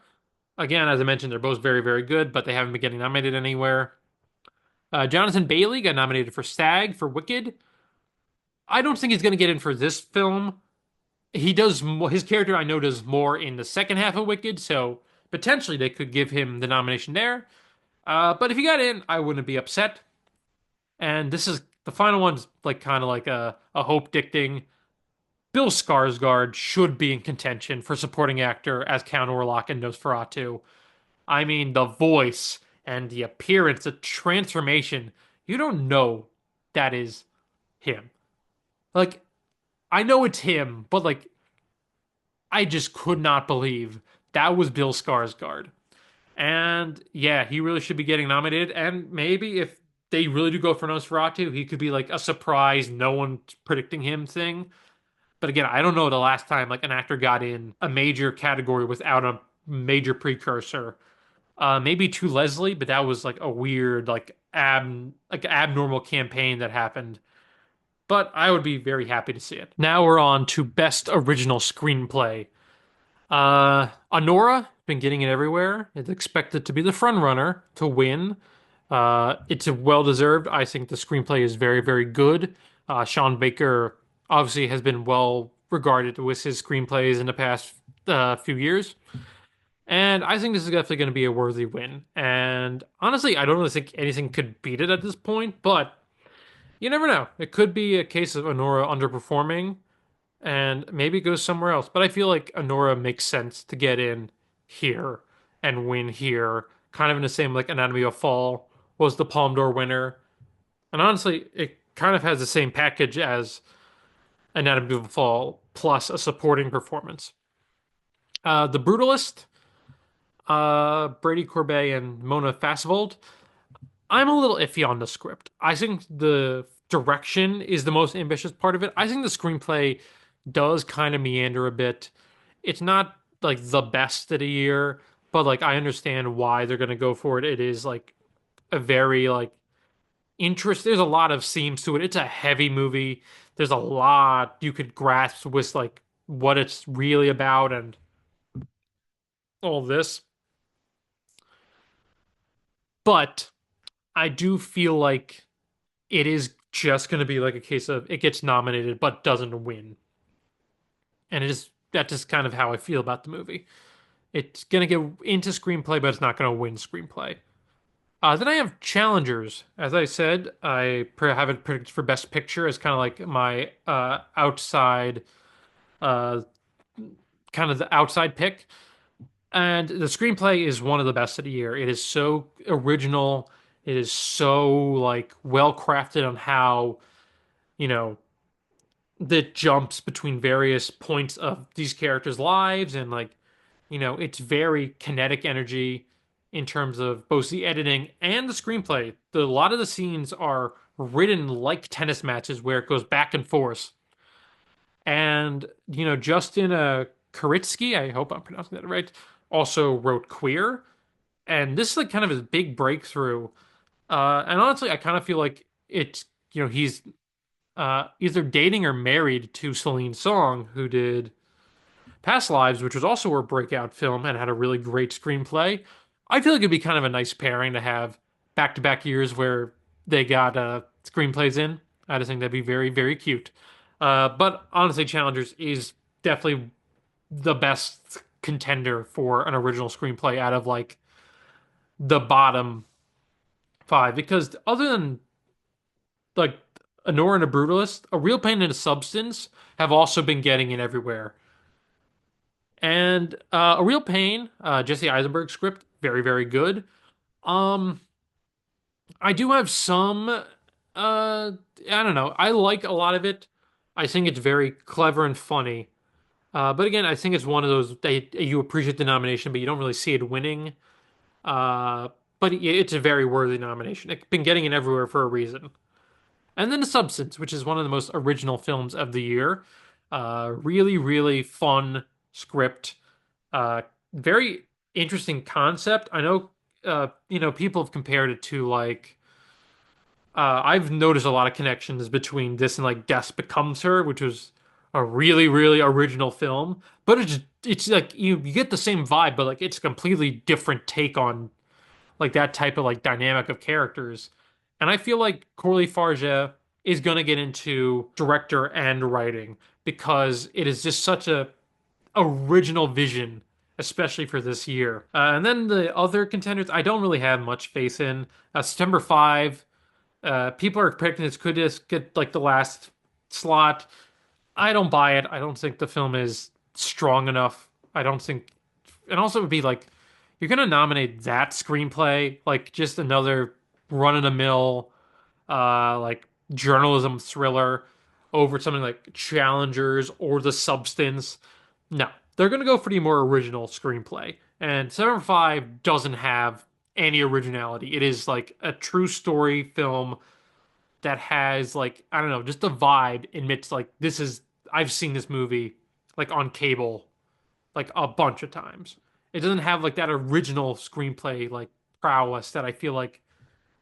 Again, as I mentioned, they're both very, very good, but they haven't been getting nominated anywhere. Jonathan Bailey got nominated for SAG for Wicked. I don't think he's going to get in for this film. His character I know does more in the second half of Wicked, so potentially they could give him the nomination there. But if he got in, I wouldn't be upset. And this is the final one's like kind of like a hope dicting. Bill Skarsgård should be in contention for supporting actor as Count Orlok in Nosferatu. I mean, the voice and the appearance, the transformation, you don't know that is him. Like, I know it's him, but like, I just could not believe that was Bill Skarsgård. And yeah, he really should be getting nominated. And maybe if they really do go for Nosferatu, he could be like a surprise, no one predicting him thing. But again, I don't know the last time like an actor got in a major category without a major precursor. Maybe to Leslie, but that was like a weird abnormal campaign that happened. But I would be very happy to see it. Now we're on to best original screenplay. Honora, been getting it everywhere. It's expected to be the front runner to win. It's well deserved. I think the screenplay is very, very good. Sean Baker obviously has been well regarded with his screenplays in the past few years. And I think this is definitely going to be a worthy win. And honestly, I don't really think anything could beat it at this point, but you never know. It could be a case of Honora underperforming and maybe goes somewhere else. But I feel like Honora makes sense to get in here and win here, kind of in the same like Anatomy of Fall was the Palme d'Or winner. And honestly, it kind of has the same package as Anatomy of a Fall plus a supporting performance. The Brutalist, Brady Corbet and Mona Fastvold. I'm a little iffy on the script. I think the direction is the most ambitious part of it. I think the screenplay does kind of meander a bit. It's not like the best of the year, but like I understand why they're gonna go for it. It is like a very like interest. There's a lot of seams to it. It's a heavy movie. There's a lot you could grasp with like what it's really about and all this. But I do feel like it is just going to be like a case of it gets nominated but doesn't win. And it is that's just kind of how I feel about the movie. It's going to get into screenplay, but it's not going to win screenplay. Then I have challengers. As I said, have it predicted for Best Picture as kind of like my outside, uh, kind of the outside pick. And the screenplay is one of the best of the year. It is so original. It is so like well crafted on how, you know, that jumps between various points of these characters' lives and like, it's very kinetic energy in terms of both the editing and the screenplay. A lot of the scenes are written like tennis matches where it goes back and forth. And, Justin Kuritsky, I hope I'm pronouncing that right, also wrote Queer. And this is like kind of his big breakthrough. And honestly, I kind of feel like he's either dating or married to Celine Song, who did Past Lives, which was also her breakout film and had a really great screenplay. I feel like it'd be kind of a nice pairing to have back-to-back years where they got screenplays in. I just think that'd be very, very cute. But honestly, Challengers is definitely the best contender for an original screenplay out of like the bottom five because other than like Honor and a Brutalist, A Real Pain and a Substance have also been getting in everywhere. And A Real Pain, Jesse Eisenberg script, very, very good. Um, I do have some, I don't know. I like a lot of it. I think it's very clever and funny. But again, I think it's one of those that you appreciate the nomination, but you don't really see it winning. Uh, but it's a very worthy nomination. It's been getting it everywhere for a reason. And then The Substance, which is one of the most original films of the year. Really, really fun script. Uh, Very interesting concept. I know, people have compared it to like, I've noticed a lot of connections between this and like Death Becomes Her, which was a really, really original film. But it's like you get the same vibe, but like it's a completely different take on like that type of like dynamic of characters. And I feel like Corley Farge is gonna get into director and writing because it is just such a original vision, especially for this year. And then the other contenders, I don't really have much faith in. September 5, people are predicting this could just get like the last slot. I don't buy it. I don't think the film is strong enough. I don't think, and also it would be like, you're gonna nominate that screenplay, like just another run-of-the-mill, like journalism thriller over something like Challengers or The Substance. No, they're gonna go for the more original screenplay. And 7 5 doesn't have any originality. It is like a true story film that has like I don't know, just a vibe admits like this is I've seen this movie like on cable like a bunch of times. It doesn't have like that original screenplay like prowess that I feel like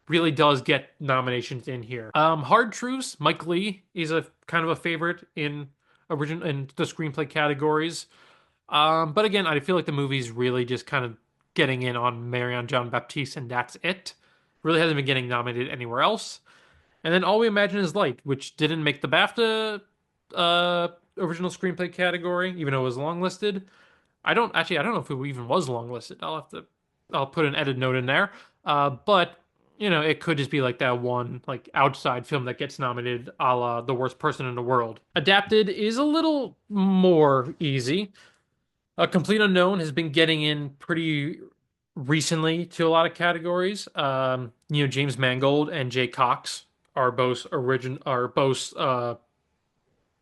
really does get nominations in here. Hard Truths, Mike Lee is a kind of a favorite in original in the screenplay categories. But again, I feel like the movie's really just kind of getting in on Marianne John Baptiste, and that's it. Really hasn't been getting nominated anywhere else. And then All We Imagine Is Light, which didn't make the BAFTA original screenplay category, even though it was longlisted. I don't know if it even was longlisted. I'll put an edit note in there. But it could just be like that one like outside film that gets nominated, a la The Worst Person in the World. Adapted is a little more easy. A Complete Unknown has been getting in pretty recently to a lot of categories. James Mangold and Jay Cox are both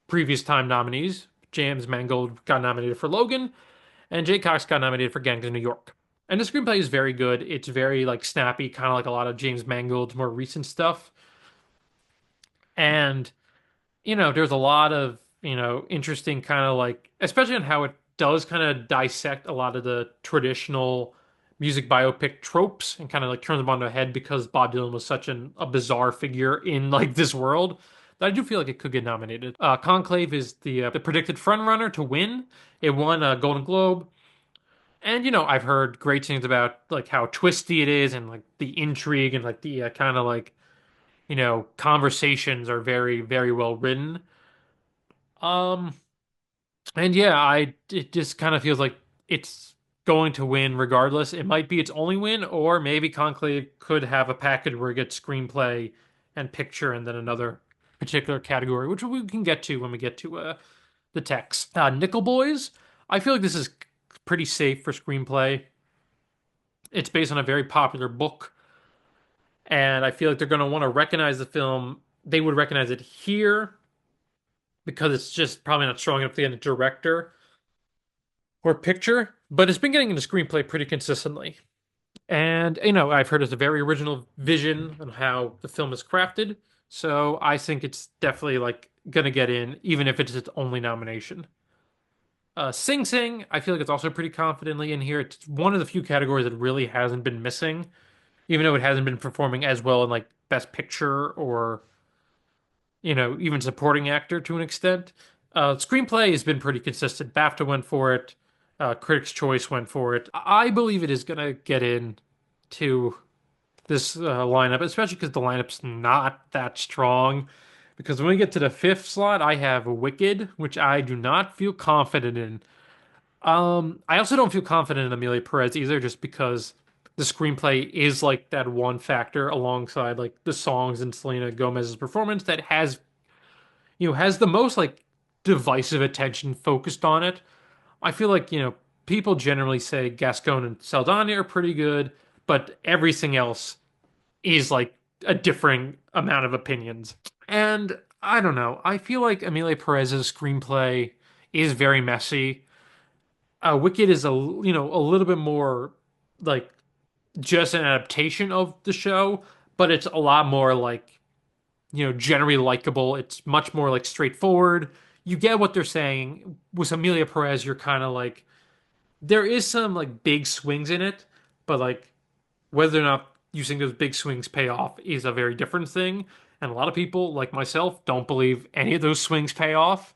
previous time nominees. James Mangold got nominated for Logan, And Jay Cox got nominated for Gangs of New York. And the screenplay is very good. It's very like snappy, kind of like a lot of James Mangold's more recent stuff. And there's a lot of, interesting kind of like, especially on how it does kind of dissect a lot of the traditional music biopic tropes and kind of like turns them on their head because Bob Dylan was such a bizarre figure in like this world that I do feel like it could get nominated. Conclave is the predicted frontrunner to win. It won a Golden Globe. And I've heard great things about like how twisty it is and like the intrigue and like the kind of like, conversations are very, very well written. Um, and yeah, I it just kind of feels like it's going to win regardless. It might be its only win, or maybe Conclave could have a package where it gets screenplay and picture and then another particular category, which we can get to when we get to the text. Nickel Boys, I feel like this is pretty safe for screenplay. It's based on a very popular book, and I feel like they're going to want to recognize the film. They would recognize it here because it's just probably not strong enough to get a director or picture, but it's been getting into screenplay pretty consistently. And, I've heard it's a very original vision on how the film is crafted. So I think it's definitely like gonna get in, even if it's its only nomination. Sing Sing, I feel like it's also pretty confidently in here. It's one of the few categories that really hasn't been missing, even though it hasn't been performing as well in like Best Picture or even supporting actor to an extent. Screenplay has been pretty consistent. BAFTA went for it. Critics' Choice went for it. I believe it is going to get in to this lineup, especially because the lineup's not that strong. Because when we get to the fifth slot, I have Wicked, which I do not feel confident in. I also don't feel confident in Amelia Perez either, just because the screenplay is like that one factor alongside like the songs and Selena Gomez's performance that has the most like divisive attention focused on it. I feel like, people generally say Gascon and Saldana are pretty good, but everything else is like a differing amount of opinions. And I don't know. I feel like Emilia Perez's screenplay is very messy. Wicked is a little bit more like just an adaptation of the show, but it's a lot more like generally likable. It's much more like straightforward. You get what they're saying. With Amelia Perez, you're kind of like there is some like big swings in it, but like whether or not you think those big swings pay off is a very different thing. And a lot of people, like myself, don't believe any of those swings pay off.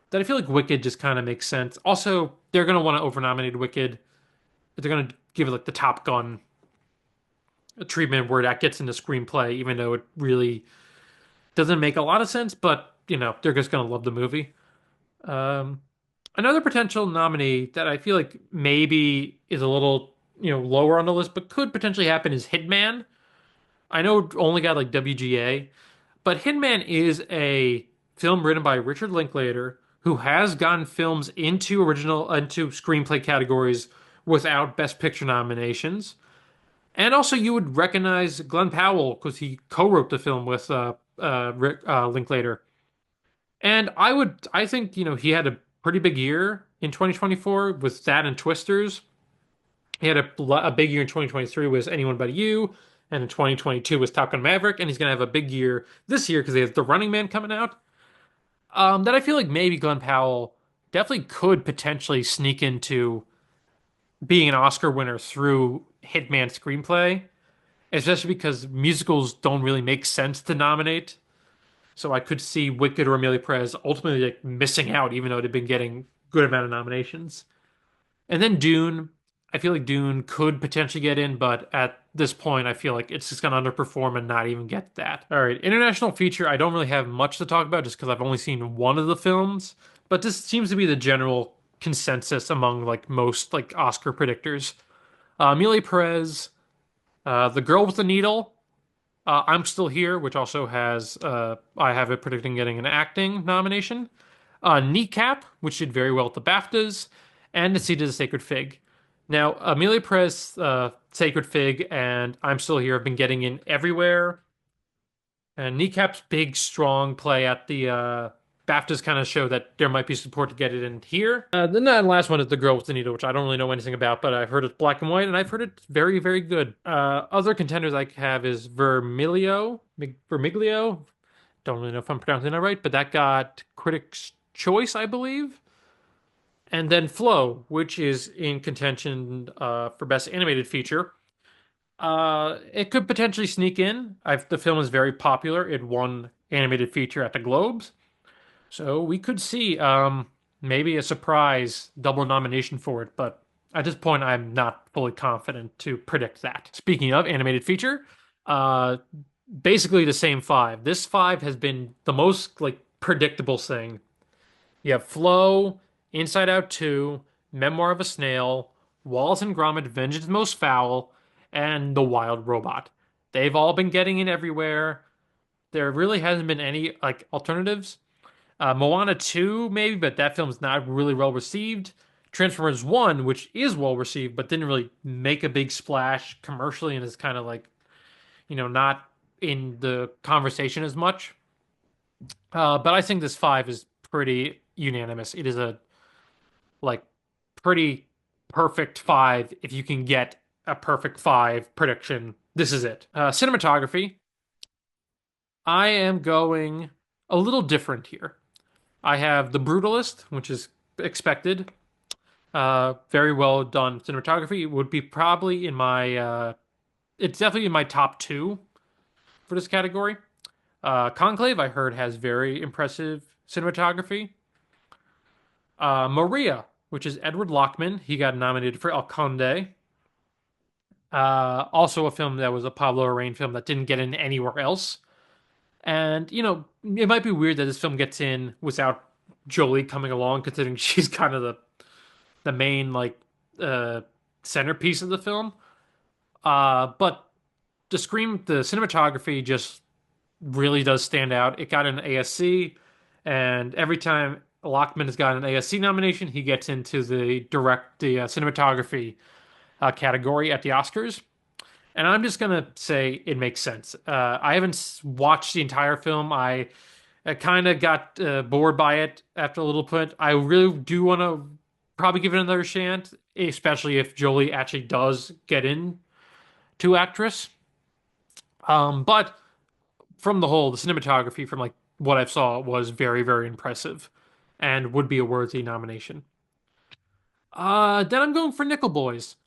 That I feel like Wicked just kind of makes sense. Also, they're gonna want to overnominate Wicked. They're gonna give it like the Top Gun treatment where that gets into screenplay, even though it really doesn't make a lot of sense, but they're just gonna love the movie. Um, Another potential nominee that I feel like maybe is a little, lower on the list, but could potentially happen is Hitman. I know it only got like WGA, but Hitman is a film written by Richard Linklater, who has gotten films into screenplay categories without Best Picture nominations. And also, you would recognize Glenn Powell because he co-wrote the film with Linklater. And I think, he had a pretty big year in 2024 with that and Twisters. He had a big year in 2023 with Anyone But You, and in 2022 was Top Gun Maverick, and he's gonna have a big year this year because he has The Running Man coming out. That I feel like maybe Glenn Powell definitely could potentially sneak into being an Oscar winner through Hitman screenplay, especially because musicals don't really make sense to nominate. So I could see Wicked or Amelia Perez ultimately like missing out, even though they've been getting good amount of nominations. And then Dune, I feel like Dune could potentially get in, but at this point, I feel like it's just going to underperform and not even get that. All right, international feature, I don't really have much to talk about just because I've only seen one of the films, but this seems to be the general consensus among like most like Oscar predictors. Amelia Perez, The Girl with the Needle, I'm Still Here, which also has I have it predicting getting an acting nomination. Kneecap, which did very well at the BAFTAs, and The Seed of the Sacred Fig. Now, Amelia Perez, Sacred Fig, and I'm Still Here have been getting in everywhere. And Kneecap's big, strong play at the BAFTAs kind of show that there might be support to get it in here. Then the last one is The Girl with the Needle, which I don't really know anything about, but I've heard it's black and white, and I've heard it's very, very good. Other contenders I have is Vermiglio. Don't really know if I'm pronouncing that right, but that got Critics' Choice, I believe. And then Flow, which is in contention for Best Animated Feature. It could potentially sneak in. The film is very popular. It won animated feature at the Globes. So we could see maybe a surprise double nomination for it, but at this point, I'm not fully confident to predict that. Speaking of animated feature, uh, basically the same five. This five has been the most like predictable thing. You have Flow, Inside Out 2, Memoir of a Snail, Wallace and Gromit: Vengeance Most Foul, and The Wild Robot. They've all been getting in everywhere. There really hasn't been any like alternatives. Moana 2, maybe, but that film's not really well received. Transformers 1, which is well received, but didn't really make a big splash commercially and is kind of like, not in the conversation as much. But I think this five is pretty unanimous. It is a like pretty perfect five. If you can get a perfect five prediction, this is it. Cinematography, I am going a little different here. I have The Brutalist, which is expected. Very well done cinematography. It would be probably in my, it's definitely in my top two for this category. Conclave, I heard, has very impressive cinematography. Maria, which is Edward Lockman, he got nominated for El Conde. Also a film that was a Pablo Larraín film that didn't get in anywhere else. And, it might be weird that this film gets in without Jolie coming along, considering she's kind of the main like uh centerpiece of the film. But the cinematography just really does stand out. It got an ASC, and every time Lockman has got an ASC nomination, he gets into the cinematography category at the Oscars. And I'm just gonna say it makes sense. I haven't watched the entire film. I kind of got bored by it after a little bit. I really do want to probably give it another chance, especially if Jolie actually does get in to actress. But from the whole, the cinematography from like what I saw was very, very impressive and would be a worthy nomination. Then I'm going for Nickel Boys.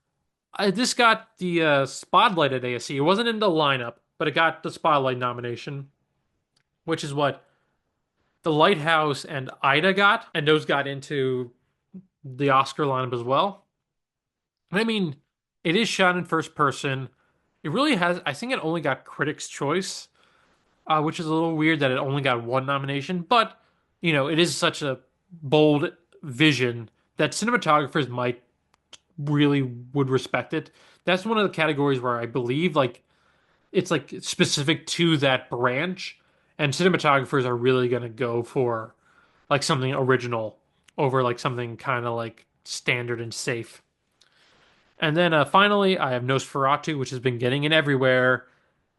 This got the spotlight at ASC. It wasn't in the lineup, but it got the spotlight nomination, which is what The Lighthouse and Ida got, and those got into the Oscar lineup as well. I mean, it is shot in first person. It really has, I think it only got Critics' Choice, which is a little weird that it only got one nomination, but, it is such a bold vision that cinematographers might really would respect it. That's one of the categories where I believe like it's like specific to that branch, and cinematographers are really gonna go for like something original over like something kind of like standard and safe. And then finally, I have Nosferatu, which has been getting in everywhere,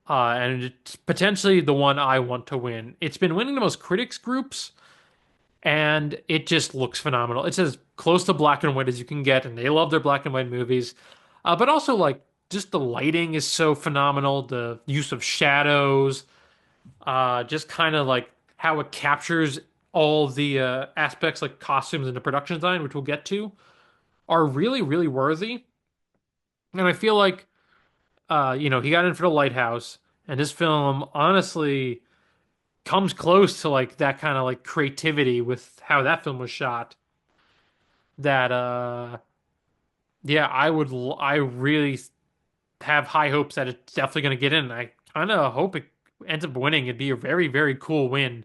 and it's potentially the one I want to win. It's been winning the most critics groups, and it just looks phenomenal. It's as close to black and white as you can get, and they love their black and white movies. But also, like, just the lighting is so phenomenal. The use of shadows, just kind of like how it captures all the aspects, like costumes and the production design, which we'll get to, are really, really worthy. And I feel like, he got in for The Lighthouse, and this film honestly comes close to like that kind of like creativity with how that film was shot. That yeah, I really have high hopes that it's definitely going to get in. I kind of hope it ends up winning. It'd be a very, very cool win,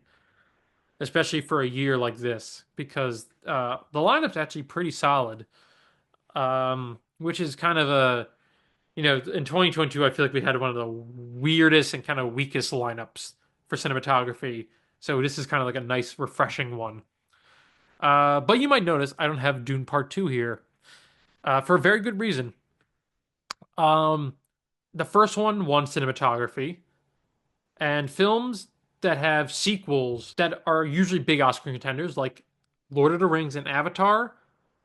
especially for a year like this, because the lineup's actually pretty solid. Which is kind of in 2022, I feel like we had one of the weirdest and kind of weakest lineups for cinematography. So this is kind of like a nice, refreshing one. But you might notice I don't have Dune Part 2 here, for a very good reason. Um, the first one won cinematography, and films that have sequels that are usually big Oscar contenders, like Lord of the Rings and Avatar,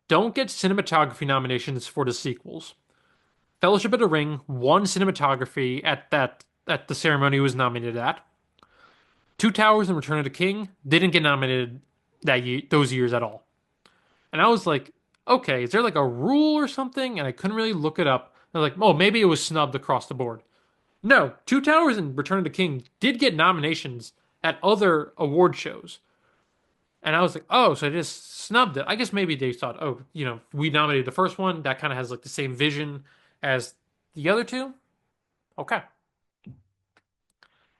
don't get cinematography nominations for the sequels. Fellowship of the Ring won cinematography at the ceremony it was nominated at. Two Towers and Return of the King didn't get nominated those years at all. And I was like, okay, is there like a rule or something? And I couldn't really look it up. I was like, oh, maybe it was snubbed across the board. No, Two Towers and Return of the King did get nominations at other award shows. And I was like, oh, so I just snubbed it. I guess maybe they thought, oh, we nominated the first one. That kind of has like the same vision as the other two. Okay.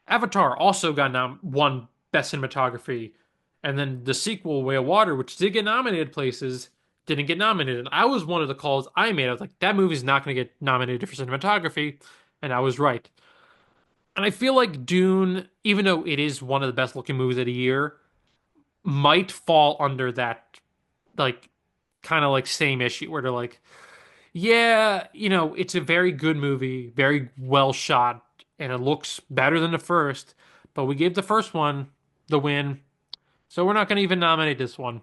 Avatar also got won Best Cinematography. And then the sequel, Way of Water, which did get nominated places, didn't get nominated. And I was one of the calls I made. I was like, that movie's not going to get nominated for cinematography. And I was right. And I feel like Dune, even though it is one of the best looking movies of the year, might fall under that, like, kind of like same issue where they're like, yeah, it's a very good movie, very well shot, and it looks better than the first, but we gave the first one the win, so we're not going to even nominate this one.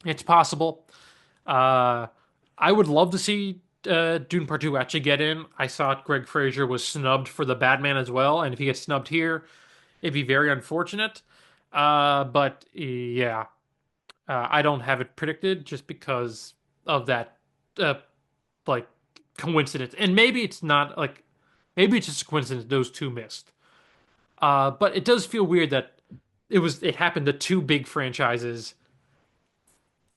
It's possible. Uh, I would love to see Dune Part 2 actually get in. I saw Greg Fraser was snubbed for the Batman as well, and if he gets snubbed here, it'd be very unfortunate. But yeah, I don't have it predicted just because of that, uh, like, coincidence. And maybe it's not like, maybe it's just a coincidence those two missed. But it does feel weird that it happened to two big franchises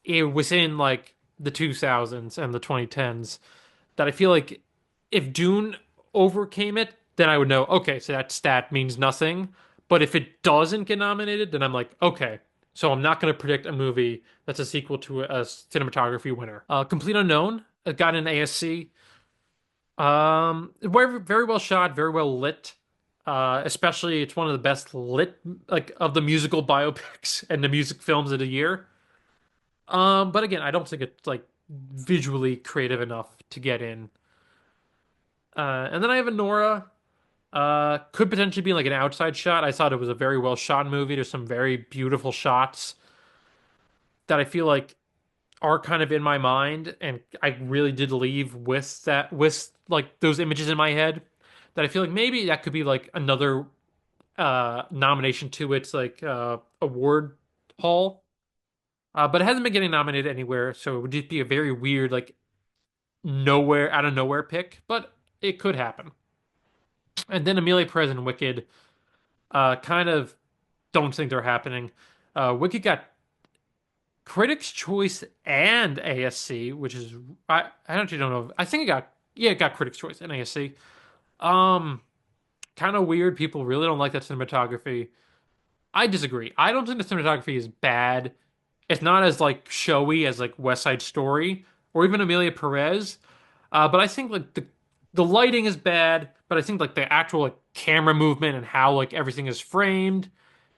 within like the 2000s and the 2010s that I feel like if Dune overcame it, then I would know, okay, so that stat means nothing. But if it doesn't get nominated, then I'm like, okay, so I'm not going to predict a movie that's a sequel to a cinematography winner. Complete Unknown got an ASC. Very, very well shot, very well lit. Especially, it's one of the best lit like of the musical biopics and the music films of the year. But again, I don't think it's like visually creative enough to get in. And then I have a Nora. Could potentially be like an outside shot. I thought it was a very well shot movie. There's some very beautiful shots that I feel like are kind of in my mind, and I really did leave with like those images in my head. That I feel like maybe that could be like another nomination to its like award hall. But it hasn't been getting nominated anywhere, so it would just be a very weird like nowhere out of nowhere pick, but it could happen. And then Amelia Perez and Wicked, kind of don't think they're happening. Wicked got Critics' Choice and ASC, which is I actually don't know. I think it got Critics' Choice and ASC. Um, Kind of weird. People really don't like that cinematography. I disagree. I don't think the cinematography is bad. It's not as like showy as like West Side Story or even Amelia Perez. But I think like the lighting is bad, but I think like the actual like camera movement and how like everything is framed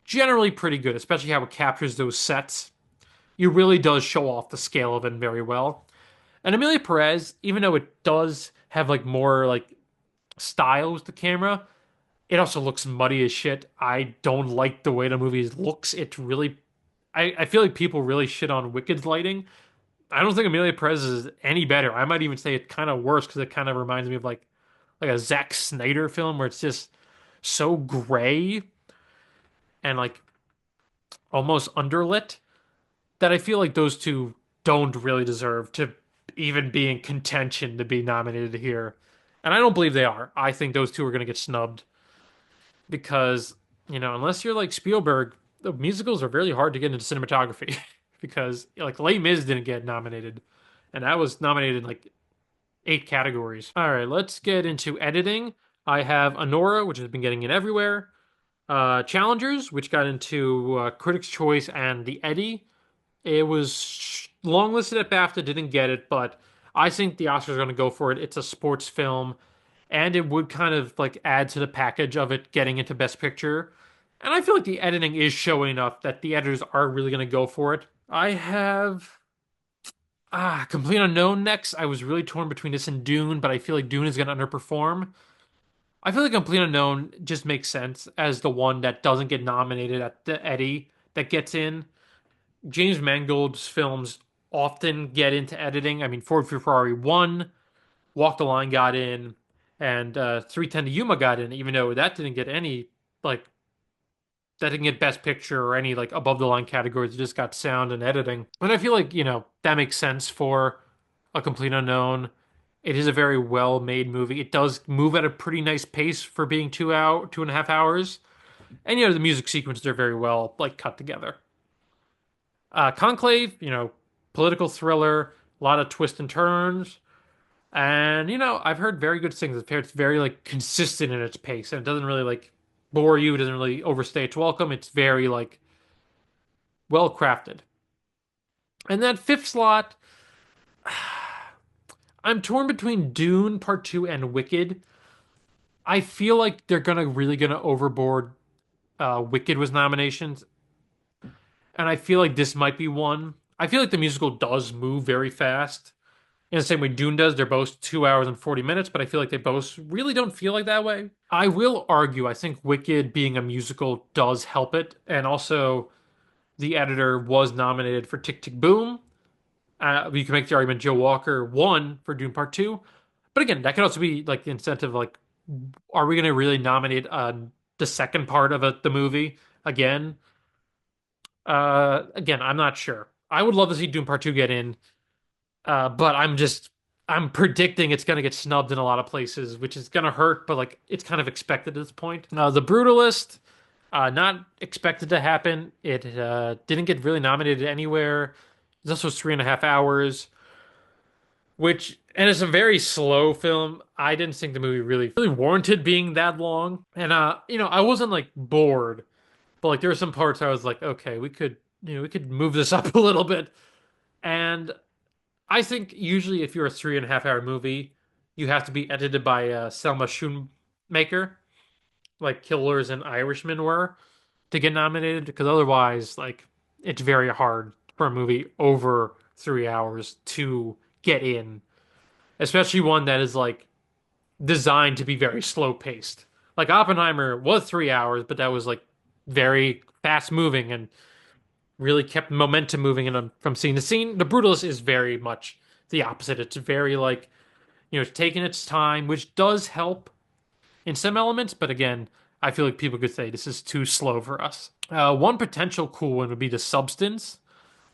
generally pretty good, especially how it captures those sets. It really does show off the scale of it very well. And Amelia Perez, even though it does have like more like style with the camera, it also looks muddy as shit. I don't like the way the movie looks. It really, I feel like people really shit on Wicked's lighting. I don't think Amelia Perez is any better. I might even say it's kind of worse because it kind of reminds me of like a Zack Snyder film where it's just so gray and like almost underlit that I feel like those two don't really deserve to even be in contention to be nominated here. And I don't believe they are. I think those two are going to get snubbed because, unless you're like Spielberg, the musicals are really hard to get into cinematography because like Les Mis didn't get nominated and that was nominated in like 8 categories. All right, let's get into editing. I have Anora, which has been getting it everywhere. Challengers, which got into Critics' Choice and the Eddie. It was longlisted at BAFTA, didn't get it, but I think the Oscars are going to go for it. It's a sports film, and it would kind of like add to the package of it getting into Best Picture. And I feel like the editing is showing enough that the editors are really going to go for it. I have Complete Unknown next. I was really torn between this and Dune, but I feel like Dune is going to underperform. I feel like Complete Unknown just makes sense as the one that doesn't get nominated at the Eddie that gets in. James Mangold's films often get into editing. I mean, Ford v Ferrari won, Walk the Line got in, and 310 to Yuma got in, even though that didn't get any like that didn't get Best Picture or any like above the line categories. It just got sound and editing. And I feel like, that makes sense for A Complete Unknown. It is a very well made movie. It does move at a pretty nice pace for being 2.5 hours. And the music sequences are very well like cut together. Conclave, political thriller, a lot of twists and turns. And I've heard very good things. It's very like consistent in its pace, and it doesn't really like bore you. It doesn't really overstay its welcome. It's very like well crafted. And that fifth slot, I'm torn between Dune Part Two and Wicked. I feel like they're gonna overboard. Wicked was nominations, and I feel like this might be one. I feel like the musical does move very fast in the same way Dune does. They're both 2 hours and 40 minutes, but I feel like they both really don't feel like that way. I will argue, I think Wicked being a musical does help it. And also, the editor was nominated for Tick Tick Boom. You can make the argument Joe Walker won for Dune Part 2. But again, that could also be like the incentive, like, are we going to really nominate the second part of the movie again? Again, I'm not sure. I would love to see Dune Part 2 get in. But I'm predicting it's gonna get snubbed in a lot of places, which is gonna hurt, but like it's kind of expected at this point. The Brutalist, not expected to happen. It didn't get really nominated anywhere. This was 3.5 hours, and it's a very slow film. I didn't think the movie really warranted being that long. And I wasn't like bored, but like there were some parts I was like, okay, we could move this up a little bit. And I think usually if you're a 3.5 hour movie, you have to be edited by Selma Shoemaker, like Killers and Irishman were, to get nominated. Because otherwise, like, it's very hard for a movie over 3 hours to get in, especially one that is like designed to be very slow paced. Like Oppenheimer was 3 hours, but that was like very fast moving and really kept momentum moving in from scene to scene. The Brutalist is very much the opposite. It's very like, it's taking its time, which does help in some elements, but again, I feel like people could say this is too slow for us. One potential cool one would be The Substance,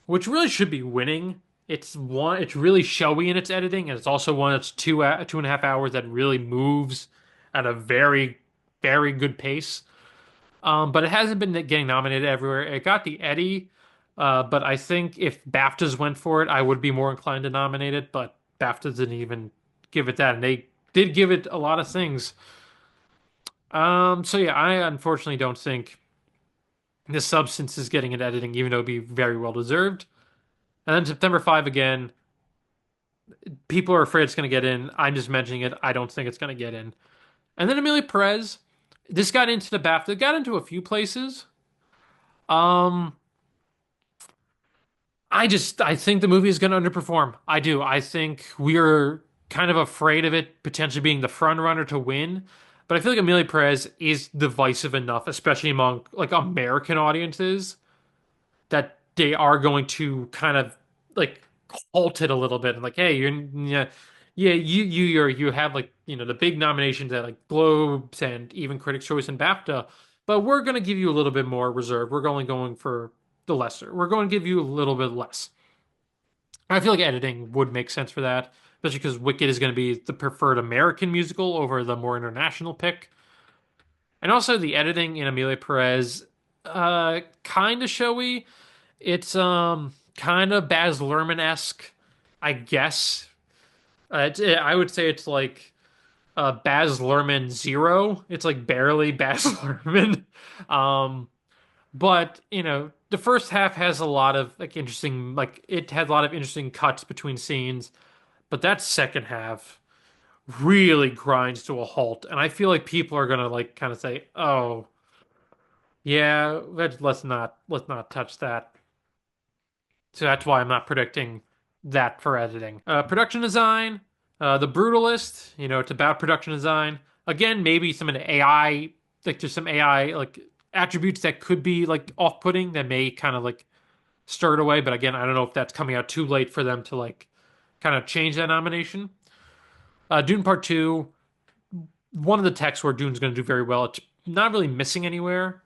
which really should be winning. It's really showy in its editing, and it's also one that's 2.5 hours that really moves at a very, very good pace. But it hasn't been getting nominated everywhere. It got the Eddie, but I think if BAFTAs went for it, I would be more inclined to nominate it. But BAFTAs didn't even give it that, and they did give it a lot of things. So yeah, I unfortunately don't think the Substance is getting an editing, even though it'd be very well deserved. And then September 5 again, people are afraid it's going to get in. I'm just mentioning it. I don't think it's going to get in. And then Amelia Perez, this got into the BAFTA, it got into a few places. Um, I think the movie is going to underperform. I do. I think we're kind of afraid of it potentially being the front runner to win. But I feel like Amelia Perez is divisive enough, especially among like American audiences, that they are going to kind of like halt it a little bit and like, hey, you have like the big nominations at like Globes and even Critics' Choice and BAFTA, but we're gonna give you a little bit more reserve. We're only going for the lesser. We're going to give you a little bit less. I feel like editing would make sense for that, especially because Wicked is going to be the preferred American musical over the more international pick. And also the editing in Amelia Perez, kind of showy. It's kind of Baz Luhrmann-esque, I guess. I would say it's like Baz Luhrmann zero. It's like barely Baz Luhrmann. Um, but the first half has a lot of like interesting, like it had a lot of interesting cuts between scenes, but that second half really grinds to a halt. And I feel like people are gonna like kind of say, "Oh, yeah, let's not touch that." So that's why I'm not predicting that for editing. Production design, The Brutalist, it's about production design. Again, maybe some of the AI, like there's some AI like attributes that could be like off-putting that may kind of like stir it away. But again, I don't know if that's coming out too late for them to like kind of change that nomination. Dune Part Two, one of the texts where Dune's going to do very well. It's not really missing anywhere,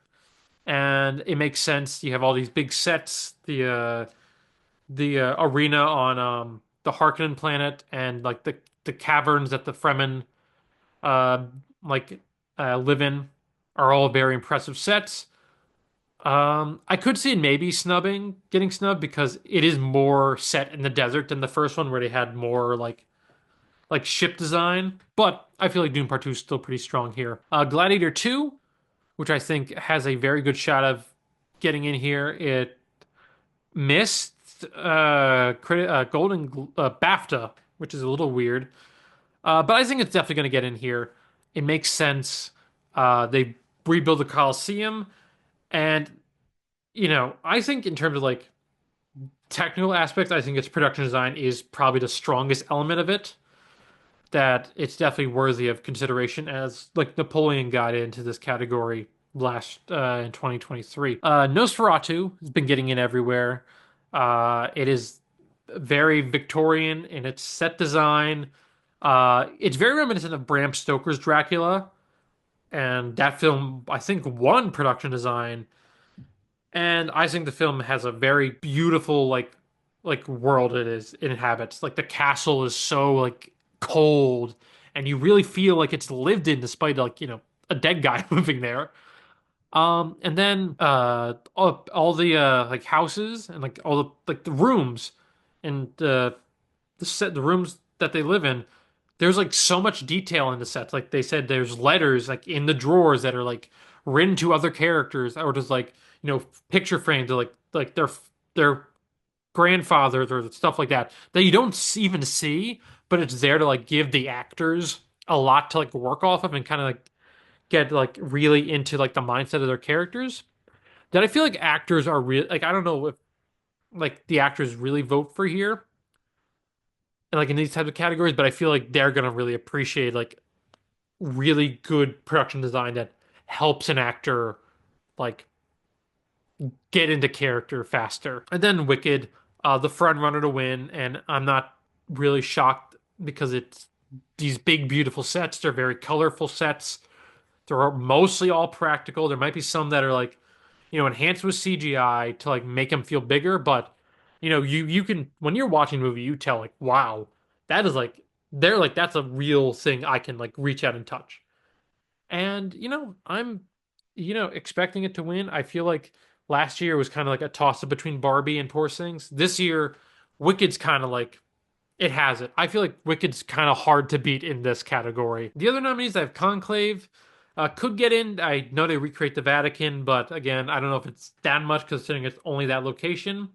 and it makes sense. You have all these big sets, the arena on the Harkonnen planet, and like the caverns that the Fremen uh, like live in are all very impressive sets. I could see it maybe getting snubbed because it is more set in the desert than the first one, where they had more like ship design. But I feel like Dune Part Two is still pretty strong here. Gladiator Two, which I think has a very good shot of getting in here. It missed Golden BAFTA, which is a little weird. But I think it's definitely going to get in here. It makes sense. They rebuild the Coliseum, and I think in terms of like technical aspects, I think its production design is probably the strongest element of it. That it's definitely worthy of consideration as like Napoleon got into this category last in 2023. Nosferatu has been getting in everywhere. It is very Victorian in its set design. It's very reminiscent of Bram Stoker's Dracula, and that film I think won production design. And I think the film has a very beautiful like world it inhabits. Like the castle is so like cold, and you really feel like it's lived in despite like, a dead guy living there. And then all the like houses and like all the like the rooms and the rooms that they live in, there's like so much detail in the sets. Like they said, there's letters like in the drawers that are like written to other characters, or just like picture frames of like their grandfathers or stuff like that that you don't even see, but it's there to like give the actors a lot to like work off of and kind of like get like really into like the mindset of their characters. That I feel like actors are real. Like I don't know if like the actors really vote for here, and like in these types of categories, but I feel like they're gonna really appreciate like really good production design that helps an actor like get into character faster. And then Wicked, the front runner to win, and I'm not really shocked because it's these big, beautiful sets. They're very colorful sets. They're mostly all practical. There might be some that are like, enhanced with CGI to like make them feel bigger, but you can when you're watching a movie, you tell like, wow, that is like they're like that's a real thing I can like reach out and touch. And I'm expecting it to win. I feel like last year was kind of like a toss up between Barbie and Poor Things. This year, Wicked's kind of like it has it. I feel like Wicked's kind of hard to beat in this category. The other nominees I have Conclave. Could get in. I know they recreate the Vatican, but again, I don't know if it's that much considering it's only that location.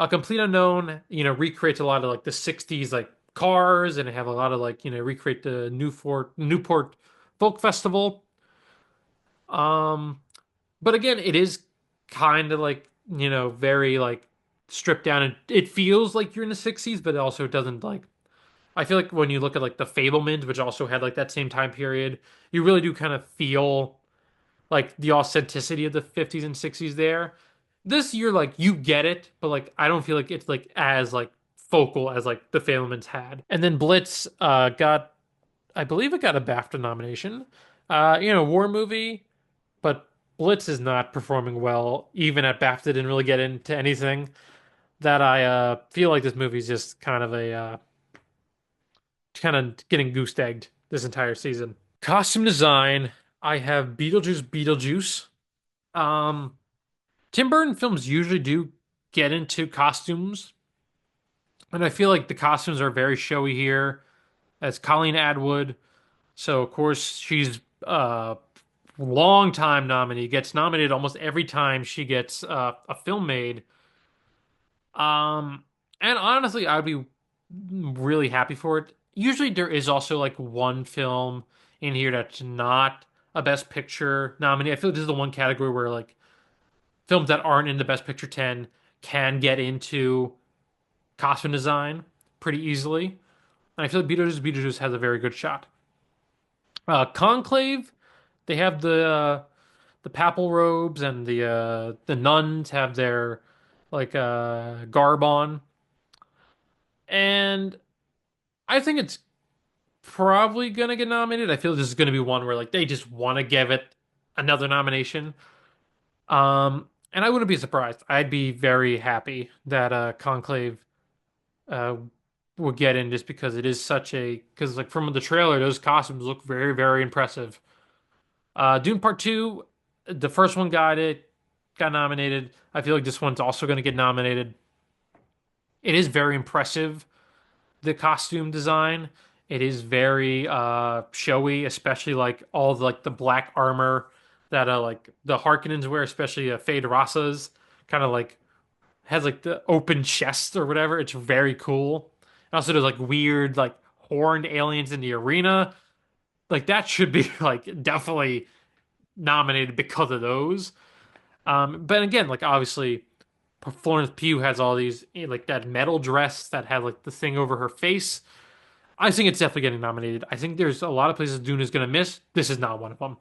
Complete Unknown, recreates a lot of like the 60s like cars, and they have a lot of like, recreate the Newport Folk Festival. Um, but again, it is kind of like, very like stripped down, and it feels like you're in the 60s, but it also doesn't like I feel like when you look at like the Fablemans, which also had like that same time period, you really do kind of feel like the authenticity of the 50s and 60s there. This year, like you get it, but like I don't feel like it's like as like focal as like the Fablemans had. And then Blitz got I believe it got a BAFTA nomination. War movie, but Blitz is not performing well. Even at BAFTA didn't really get into anything. That I feel like this movie's just kind of getting goose egged this entire season. Costume design, I have Beetlejuice. Um, Tim Burton films usually do get into costumes, and I feel like the costumes are very showy here. As Colleen Atwood, so of course she's long time nominee, gets nominated almost every time she gets a film made. Um, and honestly, I'd be really happy for it. Usually, there is also like one film in here that's not a Best Picture nominee. I feel like this is the one category where like films that aren't in the Best Picture 10 can get into costume design pretty easily. And I feel like Beetlejuice has a very good shot. Conclave, they have the papal robes, and the nuns have their like garb on, and I think it's probably gonna get nominated. I feel this is gonna be one where like they just want to give it another nomination. And I wouldn't be surprised. I'd be very happy that Conclave uh would get in just because it is such a because like from the trailer, those costumes look very, very impressive. Dune Part 2, the first one got nominated. I feel like this one's also gonna get nominated. It is very impressive, the costume design. It is very showy, especially like all the, like the black armor that like the Harkonnens wear, especially Fade Rasa's kind of like has like the open chest or whatever. It's very cool. And also there's like weird like horned aliens in the arena. Like that should be like definitely nominated because of those. But again, like obviously Florence Pugh has all these like that metal dress that had like the thing over her face. I think it's definitely getting nominated. I think there's a lot of places Dune is going to miss. This is not one of them.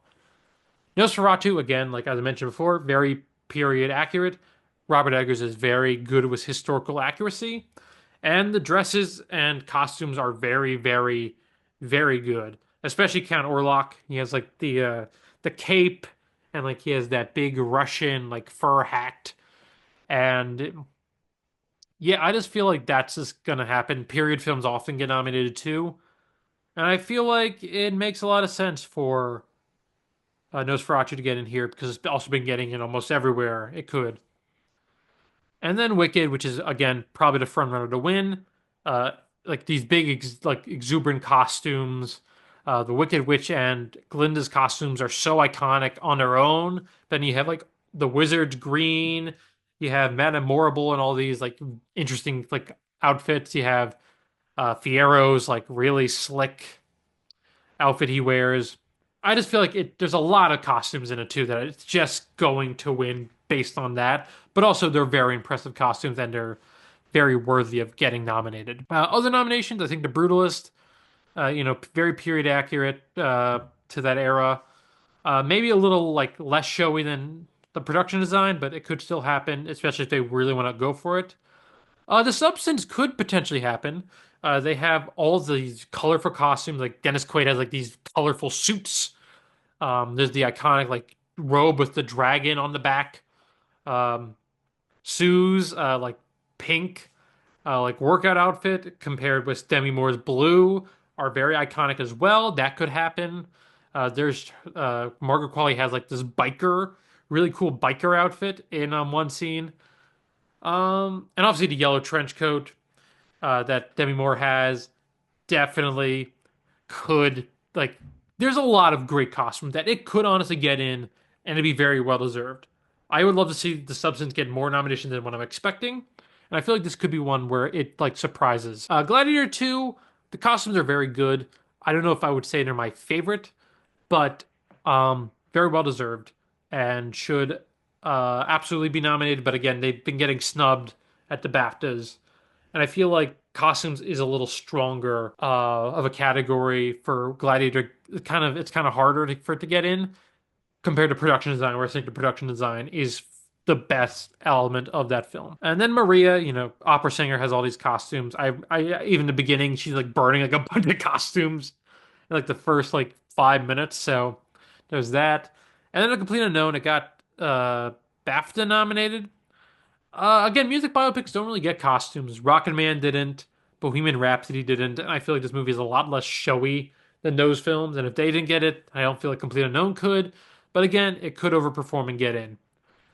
Nosferatu, again, like as I mentioned before, very period accurate. Robert Eggers is very good with historical accuracy. And the dresses and costumes are very, very, very good. Especially Count Orlok. He has like the cape and like he has that big Russian like fur hat. And yeah, I just feel like that's just gonna happen. Period films often get nominated too. And I feel like it makes a lot of sense for Nosferatu to get in here because it's also been getting in almost everywhere it could. And then Wicked, which is again probably the front runner to win. Uh, like these big, like exuberant costumes. The Wicked Witch and Glinda's costumes are so iconic on their own. Then you have like the Wizard's green. You have Madame Morrible and all these like interesting like outfits. You have Fiero's like really slick outfit he wears. I just feel like there's a lot of costumes in it too that it's just going to win based on that. But also they're very impressive costumes and they're very worthy of getting nominated. Other nominations, I think The Brutalist, very period accurate to that era. Maybe a little like less showy than the production design, but it could still happen, especially if they really want to go for it. The Substance could potentially happen. They have all these colorful costumes. Like Dennis Quaid has like these colorful suits. There's the iconic like robe with the dragon on the back. Um, Sue's like pink like workout outfit compared with Demi Moore's blue are very iconic as well. That could happen. There's Margaret Qualley has like this really cool biker outfit in one scene. And obviously the yellow trench coat that Demi Moore has definitely could like. There's a lot of great costumes that it could honestly get in, and it'd be very well deserved. I would love to see The Substance get more nominations than what I'm expecting, and I feel like this could be one where it like surprises. Gladiator 2, the costumes are very good. I don't know if I would say they're my favorite, but very well deserved and should absolutely be nominated. But again, they've been getting snubbed at the BAFTAs, and I feel like costumes is a little stronger of a category for Gladiator. It's kind of harder for it to get in compared to production design, where I think the production design is the best element of that film. And then Maria, opera singer, has all these costumes. I even the beginning, she's like burning like a bunch of costumes in like the first like 5 minutes. So there's that. And then A Complete Unknown, it got BAFTA nominated. Again, music biopics don't really get costumes. Rocket Man didn't. Bohemian Rhapsody didn't. And I feel like this movie is a lot less showy than those films. And if they didn't get it, I don't feel like Complete Unknown could. But again, it could overperform and get in,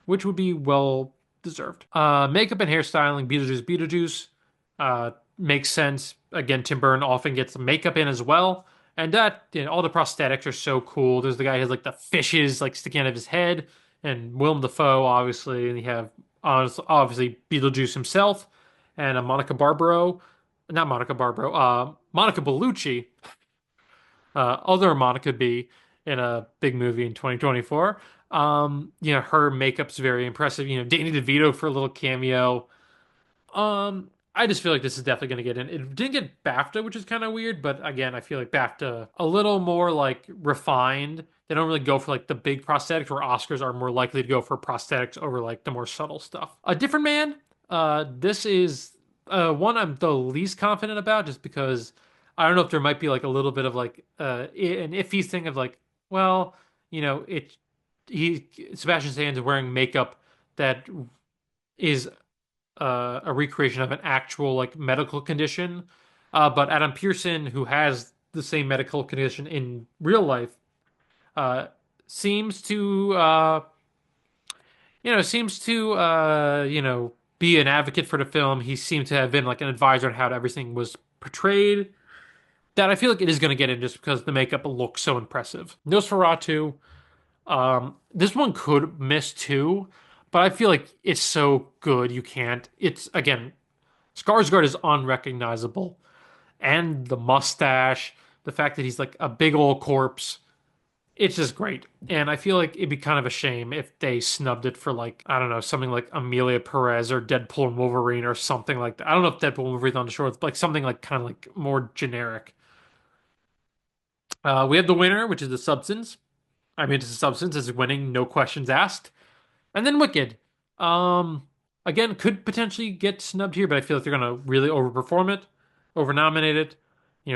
which would be well deserved. Makeup and hairstyling, Beetlejuice makes sense. Again, Tim Burton often gets the makeup in as well. And that, all the prosthetics are so cool. There's the guy who has like the fishes like sticking out of his head, and Willem Dafoe, obviously, and you have obviously Beetlejuice himself, and Monica Barbaro, not Monica Barbaro, Monica Bellucci, other Monica B in a big movie in 2024. Her makeup's very impressive. Danny DeVito for a little cameo. I just feel like this is definitely going to get in. It didn't get BAFTA, which is kind of weird, but again, I feel like BAFTA a little more like refined. They don't really go for like the big prosthetics, where Oscars are more likely to go for prosthetics over like the more subtle stuff. A Different Man. This is one I'm the least confident about, just because I don't know if there might be like a little bit of like an iffy thing of like, well, it he Sebastian Stan is wearing makeup that is a recreation of an actual like medical condition. But Adam Pearson, who has the same medical condition in real life, uh, seems to be an advocate for the film. He seemed to have been like an advisor on how everything was portrayed. That I feel like it is going to get in just because the makeup looks so impressive. Nosferatu, this one could miss too, but I feel like it's so good you can't. It's again, Skarsgård is unrecognizable, and the mustache, the fact that he's like a big old corpse, it's just great. And I feel like it'd be kind of a shame if they snubbed it for like, I don't know, something like Amelia Perez or Deadpool and Wolverine or something like that. I don't know if Deadpool and Wolverine on the shore, but like something like kind of like more generic. We have the winner, which is The Substance. I mean, it's The Substance is winning, no questions asked. And then Wicked. Um, Again, could potentially get snubbed here, but I feel like they're gonna really overperform it, overnominate it.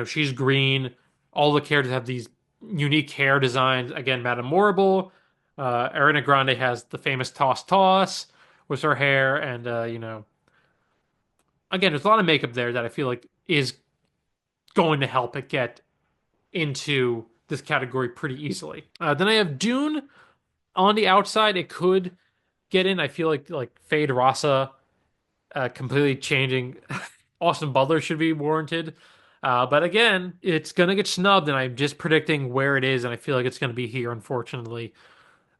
She's green. All the characters have these unique hair designs. Again, Madame Morrible. Ariana Grande has the famous toss toss with her hair, and again, there's a lot of makeup there that I feel like is going to help it get into this category pretty easily. Then I have Dune on the outside. It could get in. I feel like Fade Rasa completely changing Austin Butler should be warranted. But again, it's gonna get snubbed, and I'm just predicting where it is, and I feel like it's gonna be here, unfortunately.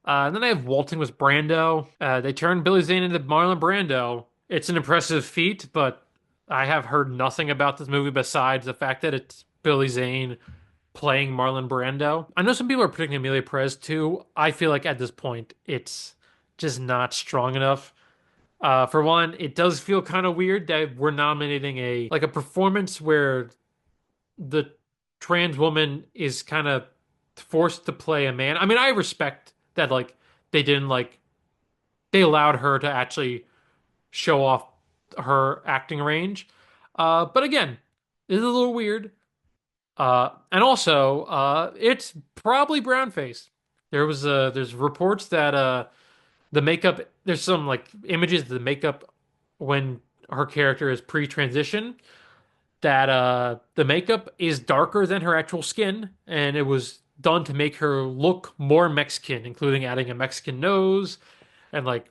And then I have Waltzing with Brando. They turned Billy Zane into Marlon Brando. It's an impressive feat, but I have heard nothing about this movie besides the fact that it's Billy Zane playing Marlon Brando. I know some people are predicting Amelia Perez too. I feel like at this point, it's just not strong enough. For one, it does feel kind of weird that we're nominating a performance where the trans woman is kind of forced to play a man. I mean, I respect that like they didn't like they allowed her to actually show off her acting range. But again, it's a little weird. And also, it's probably brown face. There's reports that the makeup there's some like images of the makeup when her character is pre-transition that the makeup is darker than her actual skin, and it was done to make her look more Mexican, including adding a Mexican nose and like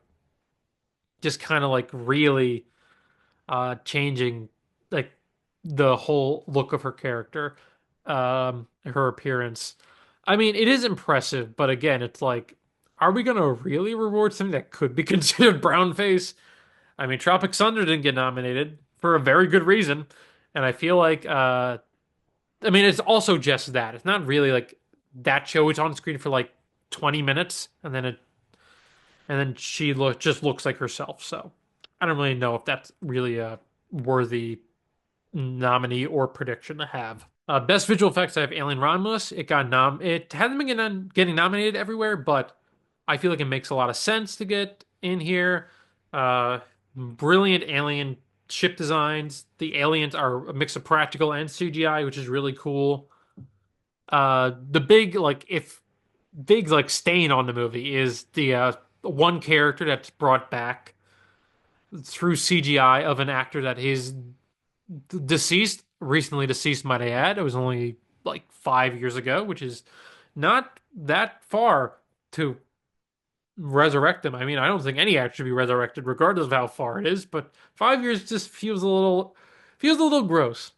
just kind of like really changing like the whole look of her character, her appearance. I mean, it is impressive, but again, it's like, are we gonna really reward something that could be considered brown face? I mean, Tropic Thunder didn't get nominated for a very good reason, and I feel like, I mean, it's also just that. It's not really like that show. It's on screen for like 20 minutes, and then she just looks like herself. So I don't really know if that's really a worthy nominee or prediction to have. Best visual effects, I have Alien Romulus. It hasn't been getting nominated everywhere, but I feel like it makes a lot of sense to get in here. Brilliant alien ship designs. The aliens are a mix of practical and CGI, which is really cool. The big like stain on the movie is the one character that's brought back through CGI of an actor that is deceased, recently deceased, might I add. It was only like 5 years ago, which is not that far to resurrect them. I mean, I don't think any actor should be resurrected, regardless of how far it is. But 5 years just feels a little gross.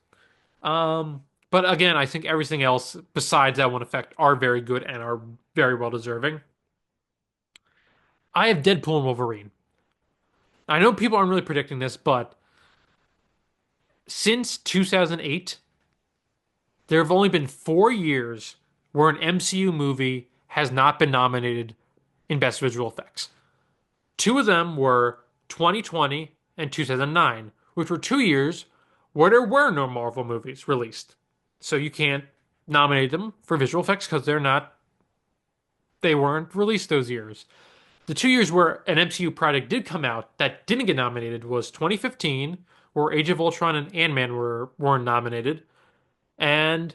But again, I think everything else besides that one effect are very good and are very well deserving. I have Deadpool and Wolverine. I know people aren't really predicting this, but since 2008, there have only been 4 years where an MCU movie has not been nominated in Best Visual Effects. Two of them were 2020 and 2009. which were 2 years where there were no Marvel movies released. So you can't nominate them for visual effects because they weren't released those years. The 2 years where an MCU product did come out that didn't get nominated was 2015, where Age of Ultron and Ant-Man weren't nominated, and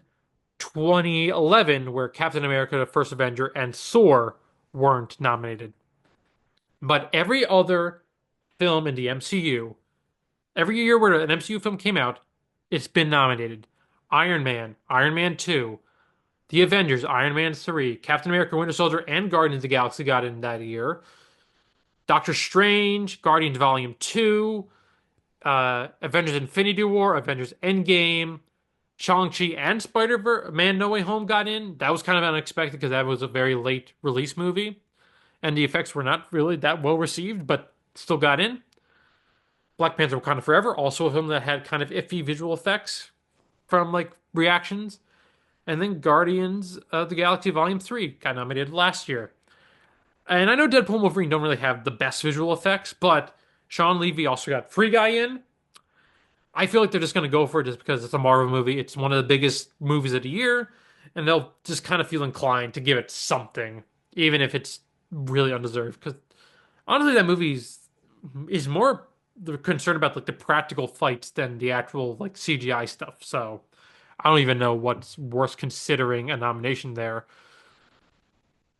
2011, where Captain America: The First Avenger and Thor weren't nominated. But every other film in the MCU, every year where an MCU film came out, it's been nominated. Iron Man, Iron Man 2, The Avengers, Iron Man 3, Captain America: Winter Soldier, and Guardians of the Galaxy got in that year. Doctor Strange, Guardians Volume 2, Avengers Infinity War, Avengers Endgame, Shang-Chi and Spider-Man No Way Home got in. That was kind of unexpected because that was a very late release movie. And the effects were not really that well received, but still got in. Black Panther Wakanda Forever, also a film that had kind of iffy visual effects from like reactions. And then Guardians of the Galaxy Volume 3 got nominated last year. And I know Deadpool and Wolverine don't really have the best visual effects, but Sean Levy also got Free Guy in. I feel like they're just going to go for it just because it's a Marvel movie. It's one of the biggest movies of the year, and they'll just kind of feel inclined to give it something, even if it's really undeserved. Because honestly, that is more concerned about like the practical fights than the actual like CGI stuff. So I don't even know what's worth considering a nomination there.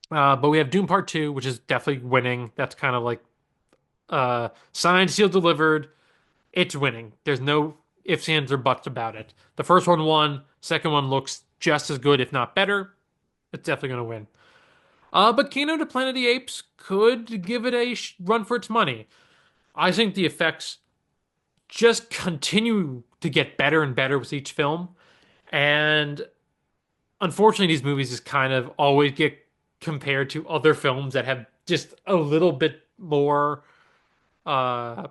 But we have Doom Part 2, which is definitely winning. That's kind of like signed, sealed, delivered. It's winning. There's no ifs, ands, or buts about it. The first one won. Second one looks just as good, if not better. It's definitely going to win. But Kingdom of the Planet of the Apes could give it a run for its money. I think the effects just continue to get better and better with each film. And unfortunately, these movies just kind of always get compared to other films that have just a little bit more uh,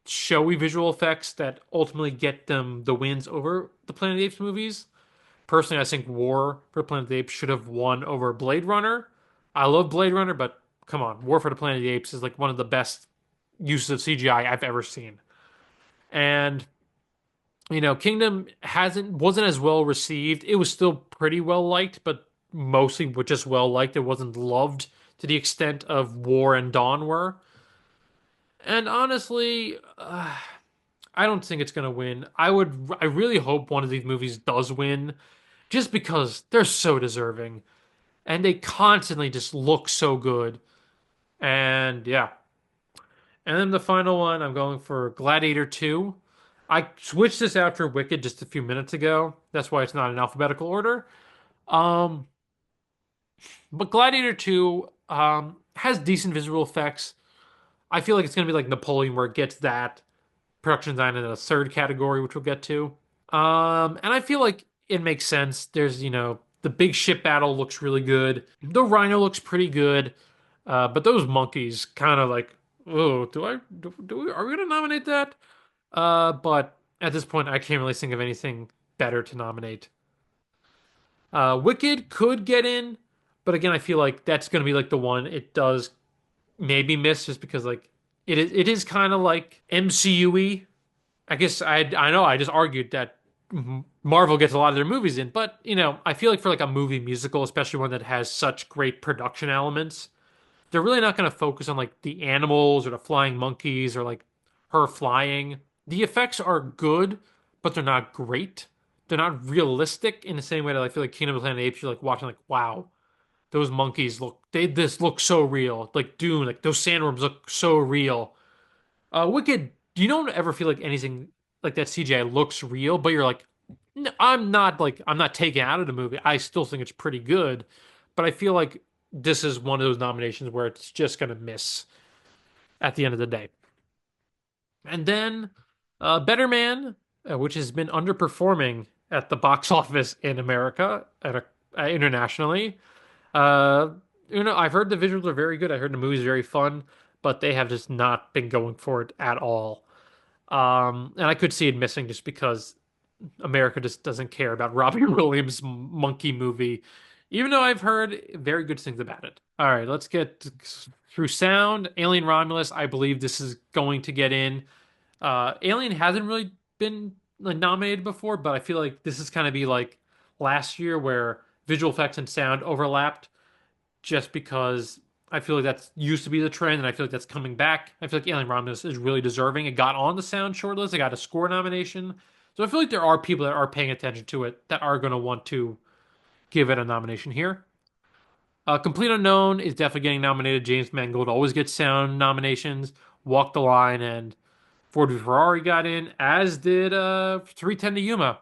showy visual effects that ultimately get them the wins over the Planet of the Apes movies. Personally, I think War for the Planet of the Apes should have won over Blade Runner. I love Blade Runner, but come on, War for the Planet of the Apes is like one of the best uses of CGI I've ever seen. And Kingdom wasn't as well received. It was still pretty well liked, but mostly just well liked. It wasn't loved to the extent of War and Dawn were. And honestly, I don't think it's gonna win. I really hope one of these movies does win, just because they're so deserving, and they constantly just look so good. And yeah, and then the final one, I'm going for Gladiator 2. I switched this out for Wicked just a few minutes ago. That's why it's not in alphabetical order. Um, but Gladiator 2 has decent visual effects. I feel like it's gonna be like Napoleon, where it gets that production design in a third category, which we'll get to. And I feel like it makes sense. There's, the big ship battle looks really good. The rhino looks pretty good. But those monkeys kind of like, oh, are we gonna nominate that? But at this point, I can't really think of anything better to nominate. Wicked could get in, but again, I feel like that's gonna be like the one it does maybe miss just because like it is kind of like MCU-y. I guess I know I just argued that Marvel gets a lot of their movies in, but I feel like for like a movie musical, especially one that has such great production elements, they're really not going to focus on like the animals or the flying monkeys or like her flying. The effects are good, but they're not great. They're not realistic in the same way that I feel like Kingdom of the Planet of the Apes, you're like watching like, wow, those monkeys look so real. Like Dune, like those sandworms look so real. Wicked, you don't ever feel like anything like that CGI looks real, but you're like, I'm not taken out of the movie. I still think it's pretty good, but I feel like this is one of those nominations where it's just gonna miss at the end of the day. And then Better Man, which has been underperforming at the box office in America internationally. Uh, I've heard the visuals are very good. I heard the movie's very fun, but they have just not been going for it at all. And I could see it missing just because America just doesn't care about Robbie Williams' monkey movie, even though I've heard very good things about it. All right, let's get through sound. Alien Romulus, I believe this is going to get in. Alien hasn't really been like nominated before, but I feel like this is kind of be like last year where visual effects and sound overlapped just because I feel like that's used to be the trend, and I feel like that's coming back. I feel like Alien Romulus is really deserving. It got on the sound shortlist. It got a score nomination. So I feel like there are people that are paying attention to it that are going to want to give it a nomination here. Complete Unknown is definitely getting nominated. James Mangold always gets sound nominations. Walk the Line and Ford v Ferrari got in, as did 310 to Yuma.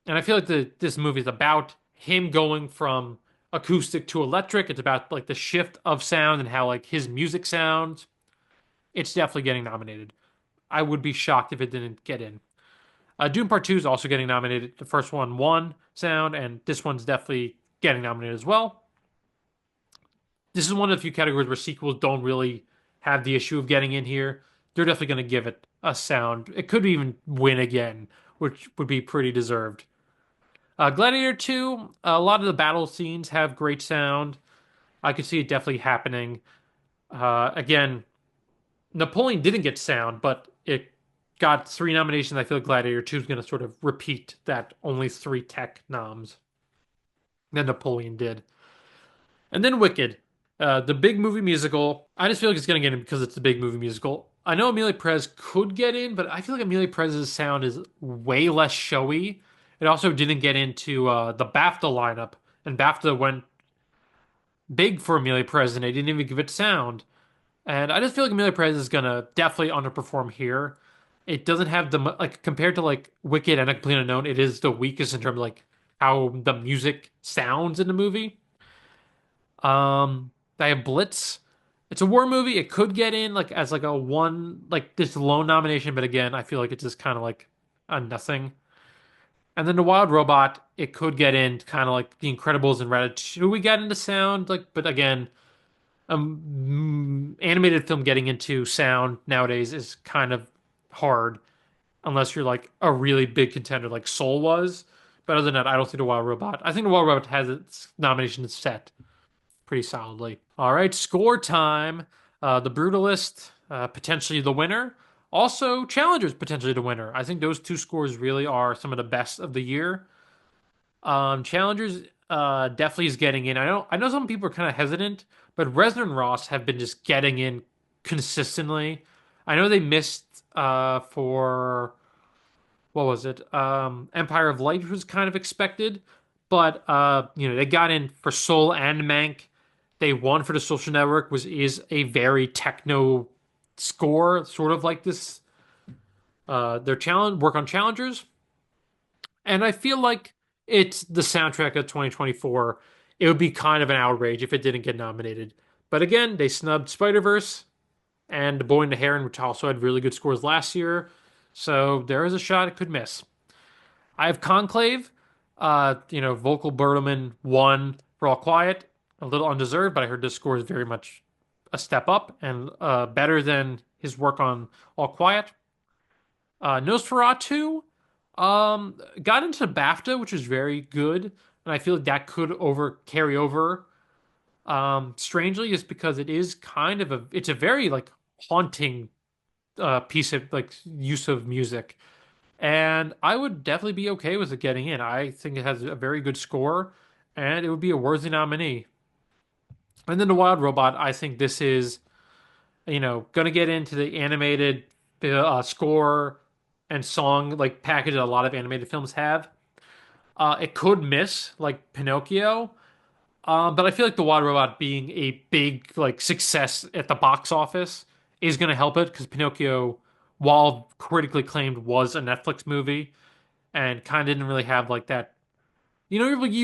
And I feel like this movie is about him going from acoustic to electric. It's about like the shift of sound and how like his music sounds. It's definitely getting nominated. I would be shocked if it didn't get in. Dune Part 2 is also getting nominated. The first one won sound, and this one's definitely getting nominated as well. This is one of the few categories where sequels don't really have the issue of getting in here. They're definitely going to give it a sound. It could even win again, which would be pretty deserved. Gladiator 2, a lot of the battle scenes have great sound. I could see it definitely happening. Again, Napoleon didn't get sound, but it got three nominations. I feel like Gladiator 2 is going to sort of repeat that only three tech noms that Napoleon did. And then Wicked, the big movie musical. I just feel like it's going to get in because it's the big movie musical. I know Amelia Perez could get in, but I feel like Amelia Perez's sound is way less showy. It also didn't get into the BAFTA lineup, and BAFTA went big for Amelia Perez, and they didn't even give it sound. And I just feel like Amelia Perez is gonna definitely underperform here. It doesn't have the like compared to like Wicked and A Complete Unknown, it is the weakest in terms of like how the music sounds in the movie. I have Blitz. It's a war movie. It could get in like as like a one like this lone nomination, but again, I feel like it's just kind of like a nothing. And then the Wild Robot, it could get in kind of like The Incredibles and Ratatouille. We get into sound like, but again, animated film getting into sound nowadays is kind of hard unless you're like a really big contender like Soul was. But other than that, I don't think the Wild Robot. I think the Wild Robot has its nomination set pretty solidly. All right, score time. The Brutalist, potentially the winner. Also, Challengers, potentially the winner. I think those two scores really are some of the best of the year. Challengers definitely is getting in. I know some people are kind of hesitant, but Reznor and Ross have been just getting in consistently. I know they missed for what was it? Empire of Light, which was kind of expected, but they got in for Soul and Mank. They won for The Social Network, which is a very techno score, sort of like this. Their challenge work on challengers. And I feel like it's the soundtrack of 2024. It would be kind of an outrage if it didn't get nominated. But again, they snubbed Spider-Verse and The Boy and the Heron, which also had really good scores last year. So there is a shot it could miss. I have Conclave. Vocal Bertelman won for All Quiet. A little undeserved, but I heard this score is very much a step up and better than his work on All Quiet. Nosferatu got into BAFTA, which is very good, and I feel like that could carry over. Strangely, just because it is kind of it's a very like haunting piece of like use of music, and I would definitely be okay with it getting in. I think it has a very good score, and it would be a worthy nominee. And then the Wild Robot, I think this is going to get into the animated score and song like package that a lot of animated films have. It could miss like Pinocchio, but I feel like the Wild Robot being a big like success at the box office is going to help it because Pinocchio, while critically acclaimed, was a Netflix movie and kind of didn't really have like that. You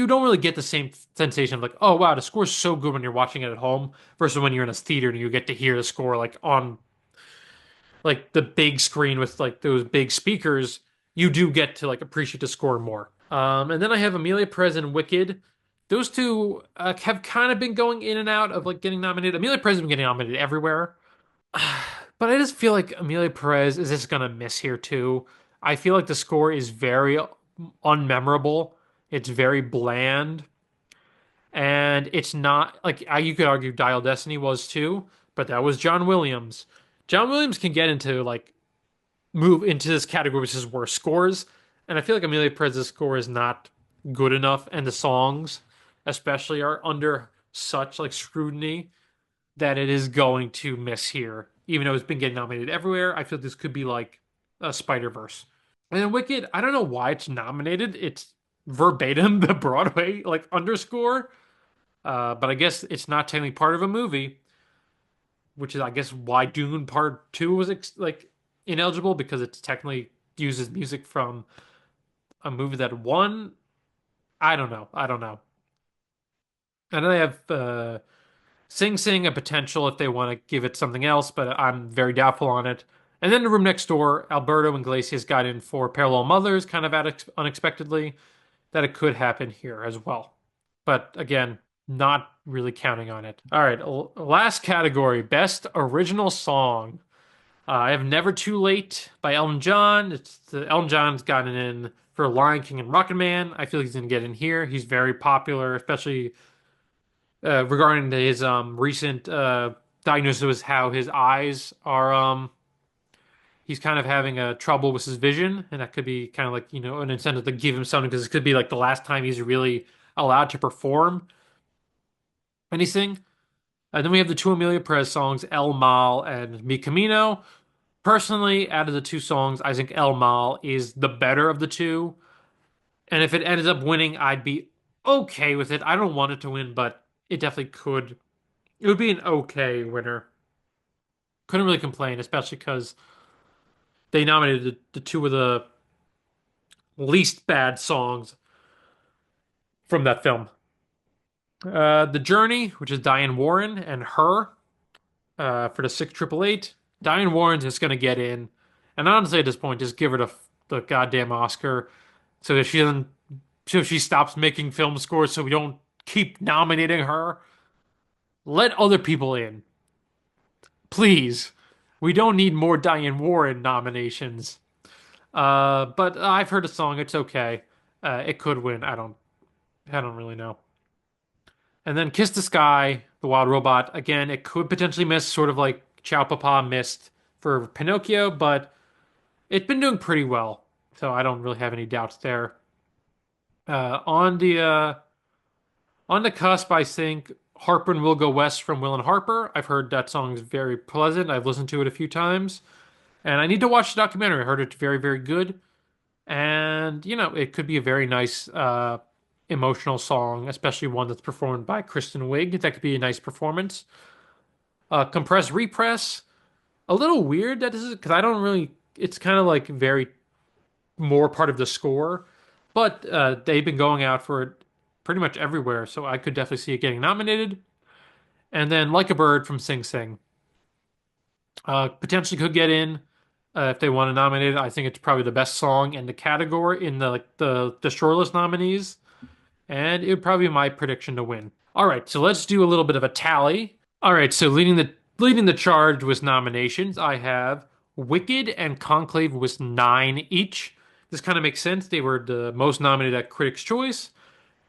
don't really get the same sensation of like, oh wow, the score's so good when you're watching it at home versus when you're in a theater and you get to hear the score like on like the big screen with like those big speakers. You do get to like appreciate the score more. And then I have Amelia Perez and Wicked. Those two have kind of been going in and out of like getting nominated. Amelia Perez has been getting nominated everywhere, but I just feel like Amelia Perez is just gonna miss here too. I feel like the score is very unmemorable. It's very bland, and it's not like you could argue Dial Destiny was too, but that was John Williams. John Williams can get into like move into this category, which is worst scores. And I feel like Amelia Perez's score is not good enough, and the songs, especially, are under such like scrutiny that it is going to miss here. Even though it's been getting nominated everywhere, I feel this could be like a Spider-Verse. And then Wicked, I don't know why it's nominated. It's verbatim the Broadway like underscore, but I guess it's not technically part of a movie, which is I guess why Dune Part Two was like ineligible because it technically uses music from a movie that won. I don't know. I don't know. And then I have Sing Sing a potential if they want to give it something else, but I'm very doubtful on it. And then The Room Next Door, Alberto Iglesias got in for Parallel Mothers, kind of unexpectedly, that it could happen here as well. But again, not really counting on it. All right, last category, Best Original Song. I have Never Too Late by Elton John. Elton John's gotten in for Lion King and Rocket Man. I feel like he's gonna get in here. He's very popular, especially regarding his recent diagnosis with how his eyes are he's kind of having a trouble with his vision, and that could be kind of like an incentive to give him something because it could be like the last time he's really allowed to perform anything. And then we have the two Amelia Perez songs, El Mal and Mi Camino. Personally, out of the two songs, I think El Mal is the better of the two. And if it ended up winning, I'd be okay with it. I don't want it to win, but it definitely could. It would be an okay winner. Couldn't really complain, especially because they nominated the two of the least bad songs from that film. The Journey, which is Diane Warren and Her for the 688. Diane Warren's just going to get in. And honestly, at this point, just give her the goddamn Oscar so that she doesn't, so she stops making film scores so we don't keep nominating her. Let other people in. Please. We don't need more Diane Warren nominations. But I've heard a song. It's okay. It could win. I don't really know. And then Kiss the Sky, The Wild Robot. Again, it could potentially miss, sort of like Ciao Papa missed for Pinocchio, but it's been doing pretty well. So I don't really have any doubts there. Uh, on the uh, on the cusp, I think Harper and Will Go West from Will and Harper. I've heard that song is very pleasant. I've listened to it a few times, and I need to watch the documentary. I heard it's very, very good. And, it could be a very nice, emotional song, especially one that's performed by Kristen Wiig. That could be a nice performance. Compress Repress, a little weird that this is because I don't really, it's kind of like very more part of the score, but they've been going out for it pretty much everywhere, so I could definitely see it getting nominated. And then Like a Bird from Sing Sing. Potentially could get in if they want to nominate it. I think it's probably the best song in the category in the like the shortlist nominees, and it would probably be my prediction to win. All right, so let's do a little bit of a tally. All right, so leading the charge with nominations, I have Wicked and Conclave with 9 each. This kind of makes sense. They were the most nominated at Critics' Choice,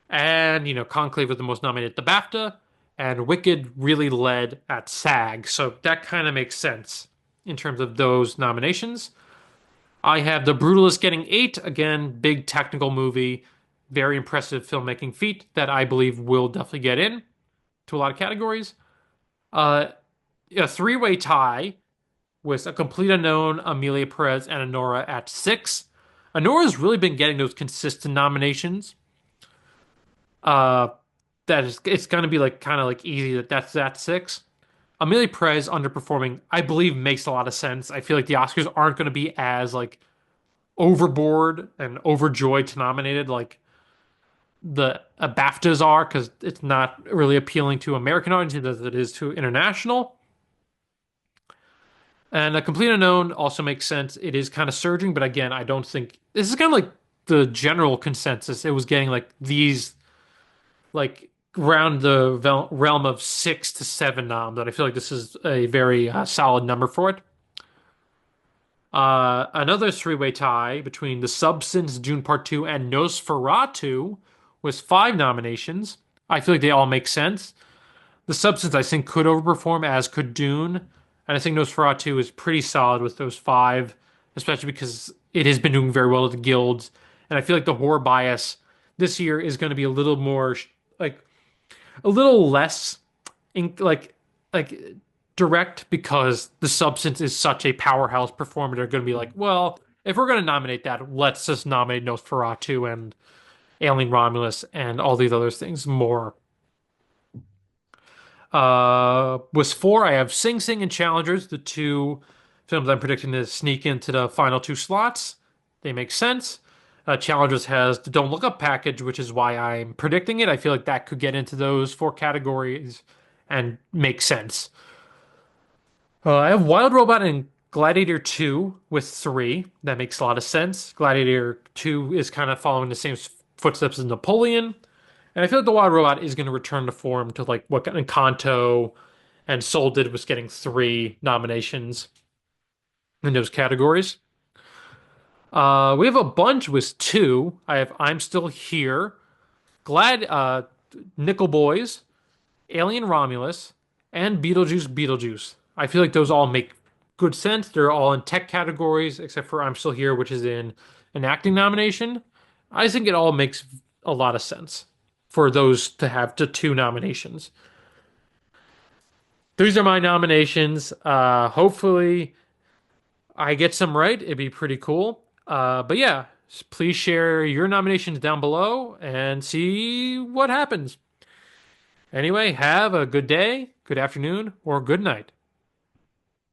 and Conclave was the most nominated at the BAFTA, and Wicked really led at SAG. So that kind of makes sense in terms of those nominations. I have The Brutalist getting 8. Again, big technical movie, very impressive filmmaking feat that I believe will definitely get in to a lot of categories. Uh, a three-way tie with A Complete Unknown, Amelia Perez, and Honora at 6. Honora's really been getting those consistent nominations. Uh, it's going to be like kind of like easy that's at 6. Amelia Perez underperforming, I believe, makes a lot of sense. I feel like the Oscars aren't going to be as like overboard and overjoyed to nominate it like the BAFTAs are because it's not really appealing to American audiences as it is to international. And A Complete Unknown also makes sense. It is kind of surging, but again, I don't think this is kind of like the general consensus. It was getting like these like around the realm of 6 to 7 noms, and I feel like this is a very solid number for it. Another three-way tie between The Substance, Dune Part 2, and Nosferatu with 5 nominations. I feel like they all make sense. The Substance, I think, could overperform, as could Dune. And I think Nosferatu is pretty solid with those 5, especially because it has been doing very well at the guilds. And I feel like the horror bias this year is going to be a little more like a little less in, like direct because the Substance is such a powerhouse performer. They're going to be like, well, if we're going to nominate that, let's just nominate Nosferatu and Alien Romulus and all these other things more. Was four. I have Sing Sing and Challengers, the two films I'm predicting to sneak into the final two slots. They make sense. Challengers has the Don't Look Up package, which is why I'm predicting it. I feel like that could get into those four categories and make sense. I have Wild Robot and Gladiator 2 with three. That makes a lot of sense. Gladiator 2 is kind of following the same footsteps as Napoleon. And I feel like the Wild Robot is going to return to form to like what Encanto and Soul did was getting three nominations in those categories. We have a bunch with two. I have I'm Still Here, Glad Nickel Boys, Alien Romulus, and Beetlejuice. I feel like those all make good sense. They're all in tech categories, except for I'm Still Here, which is in an acting nomination. I think it all makes a lot of sense for those to have the two nominations. These are my nominations. Hopefully I get some right. It'd be pretty cool. But yeah, please share your nominations down below and see what happens. Anyway, have a good day, good afternoon, or good night.